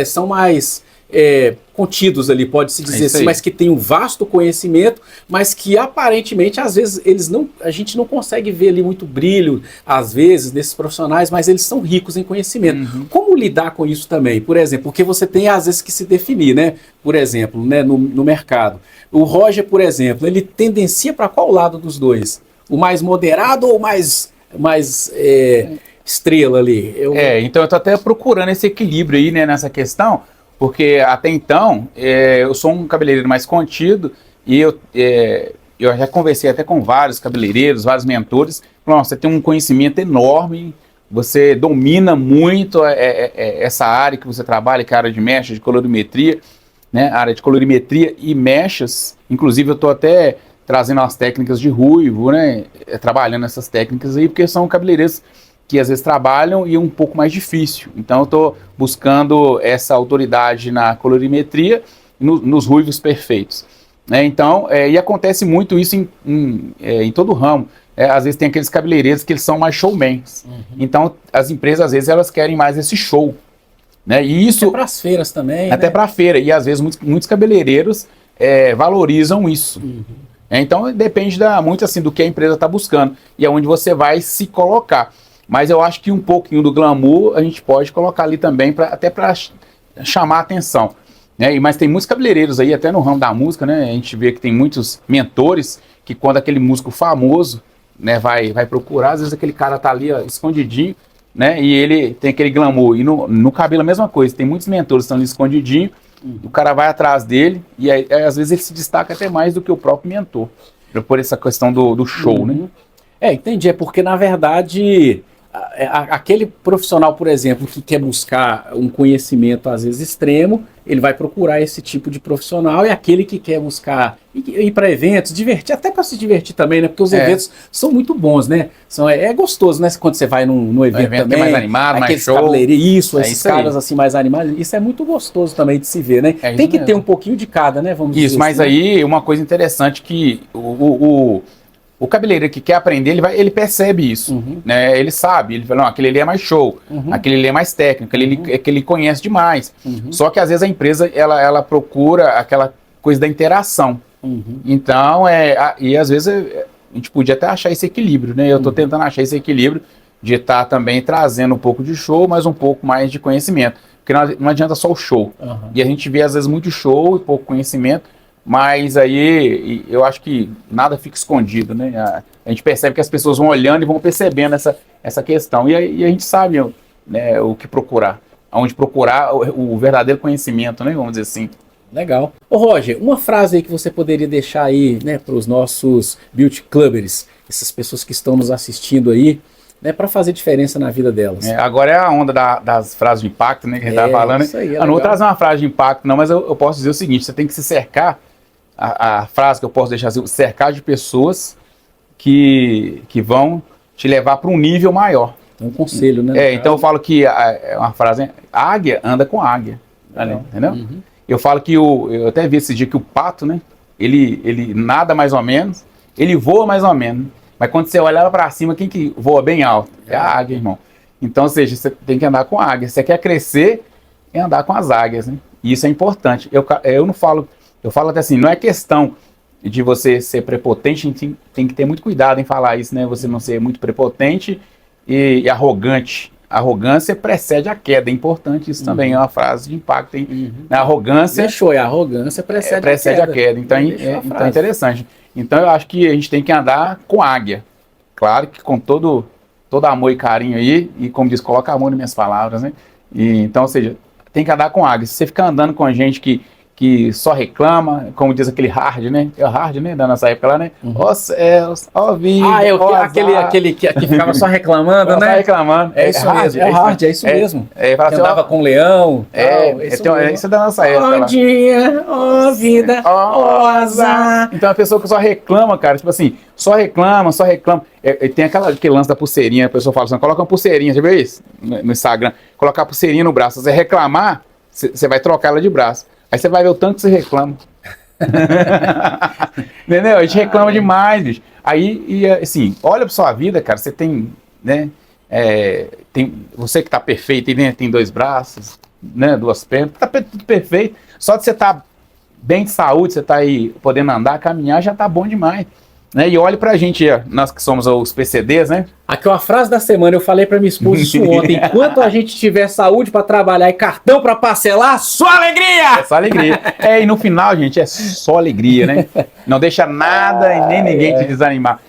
são mais contidos ali, pode-se dizer assim, mas que tem um vasto conhecimento, mas que aparentemente, às vezes, a gente não consegue ver ali muito brilho, às vezes, nesses profissionais, mas eles são ricos em conhecimento. Como lidar com isso também? Por exemplo, porque você tem, às vezes, que se definir, né? Por exemplo, né, no mercado. O Roger, por exemplo, ele tendencia para qual lado dos dois? O mais moderado ou mais estrela ali? Então eu tô até procurando esse equilíbrio aí, né, nessa questão, porque até então eu sou um cabeleireiro mais contido e eu já conversei até com vários cabeleireiros, vários mentores. Você tem um conhecimento enorme, você domina muito essa área que você trabalha, que é a área de mechas, de colorimetria, né? A área de colorimetria e mechas. Inclusive eu estou até trazendo as técnicas de ruivo, né? Trabalhando essas técnicas aí, porque são cabeleireiros que às vezes trabalham e é um pouco mais difícil. Então eu estou buscando essa autoridade na colorimetria e nos ruivos perfeitos. Então, e acontece muito isso em todo o ramo. Às vezes tem aqueles cabeleireiros que eles são mais showmans. Então as empresas às vezes elas querem mais esse show. Né? E isso, até para as feiras também. Até para a feira. E às vezes muitos cabeleireiros valorizam isso. Então depende muito assim do que a empresa está buscando e aonde você vai se colocar. Mas eu acho que um pouquinho do glamour a gente pode colocar ali também, até para chamar a atenção. Né? Mas tem muitos cabeleireiros aí, até no ramo da música, né? A gente vê que tem muitos mentores que quando aquele músico famoso, né, vai procurar, às vezes aquele cara tá ali, ó, escondidinho, né? E ele tem aquele glamour. E no cabelo a mesma coisa, tem muitos mentores que estão ali escondidinho, o cara vai atrás dele e aí, às vezes ele se destaca até mais do que o próprio mentor, por essa questão do show, né? Entendi. É porque, na verdade, aquele profissional, por exemplo, que quer buscar um conhecimento, às vezes, extremo, ele vai procurar esse tipo de profissional, e aquele que quer buscar ir para eventos, divertir, até para se divertir também, né? Porque os eventos são muito bons, né? É gostoso, né? Quando você vai num evento também. Mais animado, mais show. Esses caras assim mais animados, isso é muito gostoso também de se ver, né? Tem que ter um pouquinho de cada, né? Vamos dizer isso, mas assim, aí uma coisa interessante que o cabeleireiro que quer aprender, ele percebe isso, né? Ele sabe, ele fala, não, aquele ali é mais show, aquele ali é mais técnico, aquele ele conhece demais. Só que às vezes a empresa, ela procura aquela coisa da interação, Então, e às vezes a gente podia até achar esse equilíbrio, né? Eu estou tentando achar esse equilíbrio de estar também trazendo um pouco de show, mas um pouco mais de conhecimento. Porque não adianta só o show. E a gente vê às vezes muito show e pouco conhecimento, mas aí eu acho que nada fica escondido, né? A gente percebe que as pessoas vão olhando e vão percebendo essa questão. E a gente sabe, né, o que procurar. Onde procurar o verdadeiro conhecimento, né? Vamos dizer assim. Legal. Ô Roger, uma frase aí que você poderia deixar aí, né, para os nossos beauty clubbers, essas pessoas que estão nos assistindo aí, né, para fazer diferença na vida delas. Agora é a onda das frases de impacto, né, que a gente estava falando. Isso aí, eu não vou trazer uma frase de impacto, não, mas eu posso dizer o seguinte: você tem que se cercar, a frase que eu posso deixar assim, cercar de pessoas que vão te levar para um nível maior. É um conselho, né? Então eu falo que é uma frase, águia anda com águia, entendeu? Eu falo que eu até vi esse dia que o pato, né, ele nada mais ou menos, ele voa mais ou menos, mas quando você olha lá para cima, quem que voa bem alto? É a águia, irmão. Então, ou seja, você tem que andar com a águia. Você quer crescer, é andar com as águias, né? E isso é importante. Eu não falo, eu falo até assim, não é questão de você ser prepotente, a gente tem que ter muito cuidado em falar isso, né? Você não ser muito prepotente e arrogante. A arrogância precede a queda, é importante isso também, é uma frase de impacto. A arrogância... Deixou, a arrogância precede a queda. Então é interessante. Então eu acho que a gente tem que andar com águia. Claro que com todo amor e carinho aí, e como diz, coloca amor nas minhas palavras, né? Então, ou seja, tem que andar com águia. Se você ficar andando com gente que só reclama, como diz aquele hard, né? É o hard, né? Da nossa época lá, né? Ó céus, ó vida, aquele que ficava só reclamando, né? Só reclamando. É isso mesmo, é hard, é isso mesmo. Que andava com leão. Isso é da nossa época. Ó dia, ó vida, ó azar. Então a pessoa que só reclama, cara, tipo assim, só reclama. Tem aquele lance da pulseirinha, a pessoa fala assim, coloca uma pulseirinha, já viu isso? No Instagram, colocar a pulseirinha no braço. Se você reclamar, você vai trocar ela de braço. Aí você vai ver o tanto que você reclama. Entendeu? A gente reclama demais, bicho. Aí, assim, olha pra sua vida, cara, você tem, né, você que tá perfeito, né, tem 2 braços, né, 2 pernas, tá tudo perfeito. Só de você tá bem de saúde, você tá aí podendo andar, caminhar, já tá bom demais. Né? E olhe pra gente, nós que somos os PCDs, né? Aqui uma frase da semana, eu falei pra minha esposa isso ontem. Enquanto a gente tiver saúde pra trabalhar e cartão pra parcelar, só alegria! É só alegria. E no final, gente, é só alegria, né? Não deixa nada e nem ninguém te desanimar.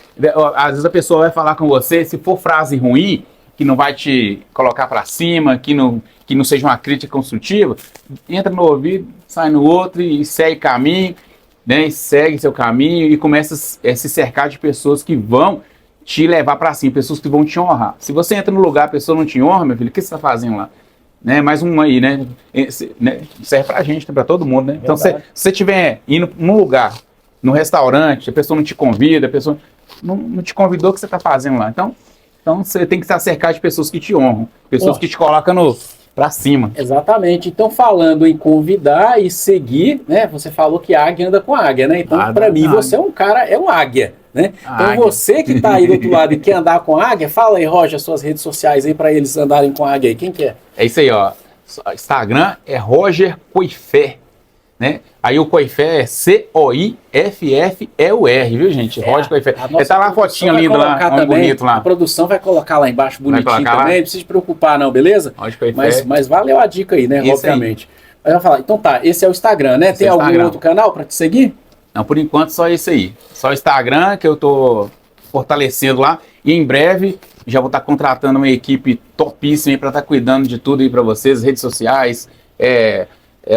Às vezes a pessoa vai falar com você, se for frase ruim, que não vai te colocar pra cima, que não seja uma crítica construtiva, entra no ouvido, sai no outro e segue caminho. Né, e segue seu caminho e começa a se cercar de pessoas que vão te levar para cima, pessoas que vão te honrar. Se você entra no lugar, a pessoa não te honra, meu filho, o que você está fazendo lá? Né, mais um aí, né? Serve pra gente, para todo mundo, né? Então, se você estiver indo num lugar, num restaurante, a pessoa não te convida, a pessoa não te convidou, o que você está fazendo lá? Então você tem que estar cercado de pessoas que te honram, pessoas que te colocam pra cima. Exatamente. Então, falando em convidar e seguir, né? Você falou que águia anda com águia, né? Então, para mim, você é um cara, é um águia, né? Então, você que tá aí do outro lado e quer andar com águia, fala aí, Roger, suas redes sociais aí para eles andarem com águia aí. Quem que é? É isso aí, ó. Instagram é Roger Coifé, né? Aí o Coifé é C-O-I-F-F-E-U-R, viu, gente? Roger Coifé. Tá lá a fotinha linda lá, bonito lá. A produção vai colocar lá embaixo bonitinho também, não precisa se preocupar não, beleza? Mas valeu a dica aí, né? Isso obviamente. Aí vai falar, então tá, esse é o Instagram, né? Tem algum outro canal para te seguir? Não, por enquanto só esse aí. Só o Instagram, que eu tô fortalecendo lá. E em breve já vou estar contratando uma equipe topíssima aí para estar cuidando de tudo aí para vocês, redes sociais,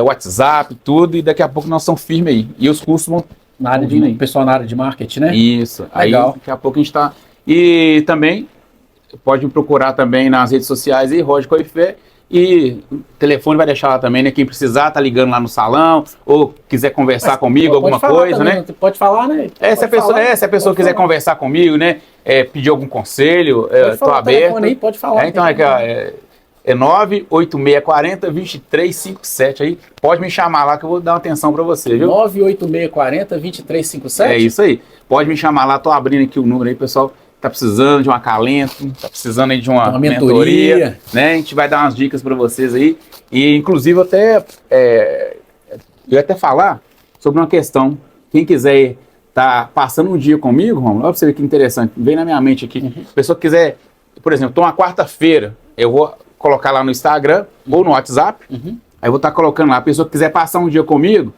WhatsApp, tudo, e daqui a pouco nós estamos firmes aí. E os cursos vão na área de pessoal na área de marketing, né? Isso. Legal. Aí daqui a pouco a gente está. E também pode me procurar também nas redes sociais aí, Roger Coifé. E o telefone vai deixar lá também, né? Quem precisar, tá ligando lá no salão, ou quiser conversar comigo, alguma coisa, também, né? Pode falar, né? Se a pessoa quiser conversar comigo, né? Pedir algum conselho, tô aberto. Aí, pode falar. Então é 98640-2357 aí. Pode me chamar lá que eu vou dar uma atenção para você, viu? 98640-2357? É isso aí. Pode me chamar lá, tô abrindo aqui o número aí, pessoal. Tá precisando de um acalento, tá precisando aí de uma mentoria, né? A gente vai dar umas dicas para vocês aí. E inclusive eu ia até falar sobre uma questão Quem quiser tá passando um dia comigo, Romulo, olha pra você ver que interessante, vem na minha mente aqui. A pessoa que quiser, por exemplo, tô uma quarta-feira, eu vou colocar lá no Instagram ou no WhatsApp, aí eu vou estar colocando lá, a pessoa que quiser passar um dia comigo,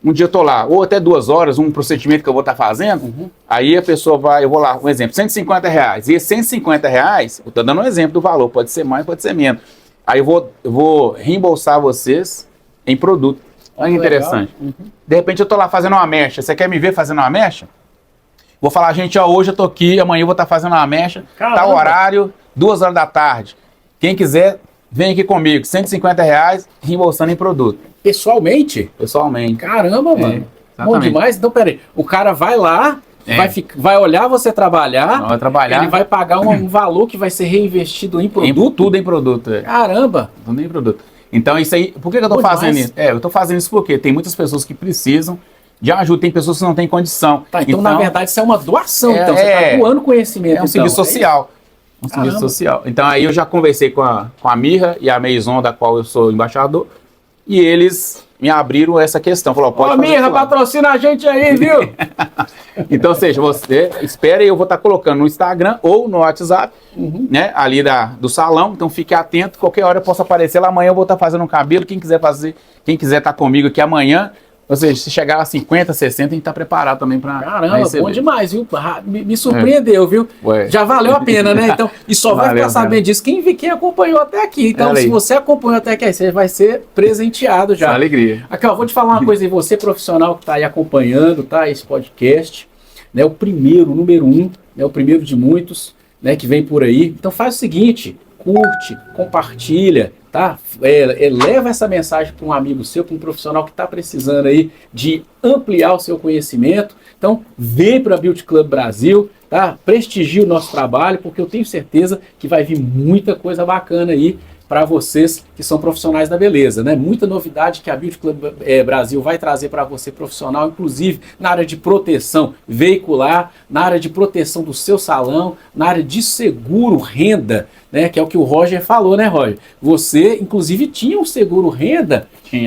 um dia eu tô lá, ou até 2 horas, um procedimento que eu vou estar fazendo, aí a pessoa vai, eu vou lá, um exemplo, R$150, e esses R$150, eu tô dando um exemplo do valor, pode ser mais, pode ser menos, aí eu vou reembolsar vocês em produto. Olha que interessante. De repente eu tô lá fazendo uma mecha, você quer me ver fazendo uma mecha? Vou falar, gente, ó, hoje eu tô aqui, amanhã eu vou estar fazendo uma mecha, tá o horário, 2 horas da tarde, quem quiser, vem aqui comigo, R$150, reembolsando em produto. Pessoalmente? Pessoalmente. Caramba, mano. Bom demais. Então, peraí. O cara vai lá, vai olhar você trabalhar. Vai trabalhar. Ele vai pagar um valor que vai ser reinvestido em produto? Tudo em produto. Caramba. Tudo em produto. Então, isso aí... Por que eu tô fazendo isso? Eu tô fazendo isso porque tem muitas pessoas que precisam de ajuda. Tem pessoas que não têm condição. Tá, então, na verdade, isso é uma doação. Então, você tá doando conhecimento. É um serviço social. Um serviço social. Então, aí eu já conversei com a Mirra e a Maison, da qual eu sou embaixador. E eles me abriram essa questão. Falou, pode fazer. Mirra, patrocina a gente aí, viu? Então, ou seja, você espera e eu vou estar colocando no Instagram ou no WhatsApp, né, ali do salão. Então, fique atento. Qualquer hora eu posso aparecer lá. Amanhã eu vou estar fazendo um cabelo. Quem quiser fazer, quem quiser estar comigo aqui amanhã, ou seja, se chegar a 50, 60, a gente está preparado também para receber. Bom demais, viu? Me surpreendeu, viu? Ué. Já valeu a pena, né? Então, e só vai ficar sabendo disso quem acompanhou até aqui. Então, se você acompanhou até aqui, você vai ser presenteado já. Alegria. Aqui, ó, vou te falar uma coisa aí. Você, profissional que está aí acompanhando, tá? Esse podcast, né? O primeiro, o número 1, né? O primeiro de muitos, né? Que vem por aí. Então, faz o seguinte, curte, compartilha, tá? Leva essa mensagem para um amigo seu, para um profissional que está precisando aí de ampliar o seu conhecimento. Então, vem para a Beauty Club Brasil, tá? Prestigie o nosso trabalho, porque eu tenho certeza que vai vir muita coisa bacana aí para vocês que são profissionais da beleza, né? Muita novidade que a Beauty Club Brasil vai trazer para você profissional, inclusive na área de proteção veicular, na área de proteção do seu salão, na área de seguro renda, né? Que é o que o Roger falou, né, Roger? Você, inclusive, tinha um seguro renda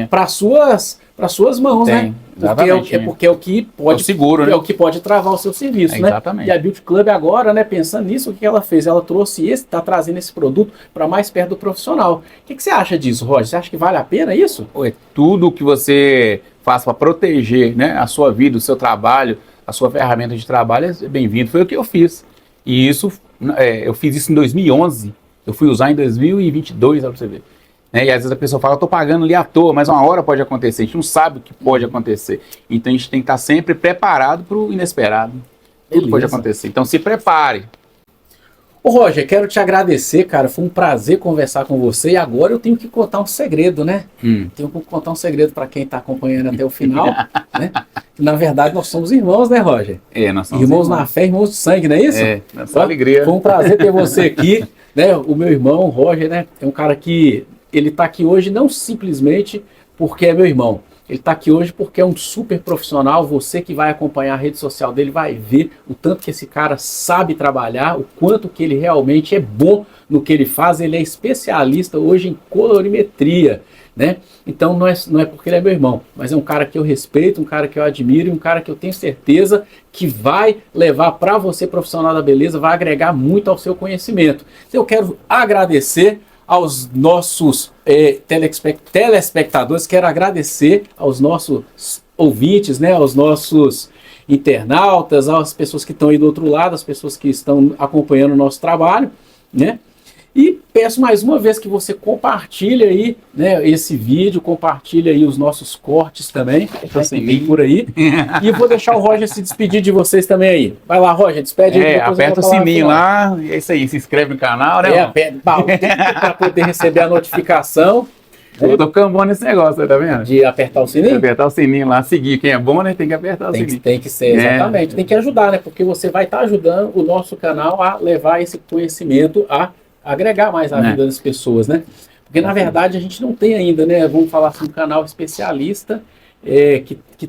para suas mãos, né? Porque é o que pode, seguro, né? É o que pode travar o seu serviço, né? Exatamente. E a Beauty Club agora, né, pensando nisso, o que ela fez? Ela trouxe está trazendo esse produto para mais perto do profissional. O que você acha disso, Roger? Você acha que vale a pena isso? Tudo que você faz para proteger, né, a sua vida, o seu trabalho, a sua ferramenta de trabalho é bem-vindo. Foi o que eu fiz. E isso, eu fiz isso em 2011. Eu fui usar em 2022, para você ver. E às vezes a pessoa fala, eu estou pagando ali à toa, mas uma hora pode acontecer, a gente não sabe o que pode acontecer. Então a gente tem que estar sempre preparado para o inesperado. Tudo pode acontecer, então se prepare. Ô Roger, quero te agradecer, cara, foi um prazer conversar com você e agora eu tenho que contar um segredo, né? Tenho que contar um segredo para quem está acompanhando até o final, né? Na verdade nós somos irmãos, né, Roger? Nós somos irmãos na fé, irmãos de sangue, não é isso? Nossa alegria. Foi um prazer ter você aqui, né? O meu irmão, o Roger, né? É um cara que ele está aqui hoje não simplesmente porque é meu irmão. Ele está aqui hoje porque é um super profissional. Você que vai acompanhar a rede social dele vai ver o tanto que esse cara sabe trabalhar, o quanto que ele realmente é bom no que ele faz. Ele é especialista hoje em colorimetria, né? Então não é porque ele é meu irmão, mas é um cara que eu respeito, um cara que eu admiro e um cara que eu tenho certeza que vai levar para você, profissional da beleza, vai agregar muito ao seu conhecimento. Então eu quero agradecer aos nossos telespectadores, quero agradecer aos nossos ouvintes, né, aos nossos internautas, às pessoas que estão aí do outro lado, as pessoas que estão acompanhando o nosso trabalho, né? E peço mais uma vez que você compartilhe aí, né, esse vídeo, compartilhe aí os nossos cortes também, vem por aí. E vou deixar o Roger se despedir de vocês também aí. Vai lá, Roger, despede aí. Aperta o sininho lá, e é isso aí, se inscreve no canal, né? Aperta para poder receber a notificação. Eu tô ficando bom nesse negócio, tá vendo? De apertar o sininho? Apertar o sininho lá, seguir. Quem é bom, né? Tem que apertar o sininho. Tem que ser, exatamente. Tem que ajudar, né? Porque você vai estar ajudando o nosso canal a levar esse conhecimento a agregar mais a vida das pessoas, né? Porque na verdade a gente não tem ainda, né? Vamos falar assim, um canal especialista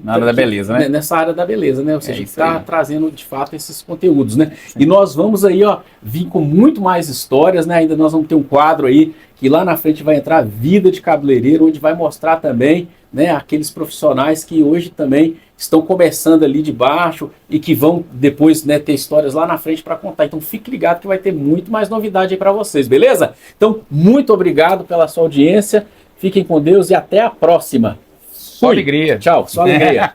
na área da beleza, né? Nessa área da beleza, né? Ou seja, está trazendo de fato esses conteúdos, né? Sim. E nós vamos aí, ó, vir com muito mais histórias, né? Ainda nós vamos ter um quadro aí que lá na frente vai entrar Vida de Cabeleireiro, onde vai mostrar também, né, aqueles profissionais que hoje também estão começando ali de baixo e que vão depois, né, ter histórias lá na frente para contar. Então fique ligado que vai ter muito mais novidade aí para vocês, beleza? Então muito obrigado pela sua audiência, fiquem com Deus e até a próxima. Só alegria. Tchau, só alegria.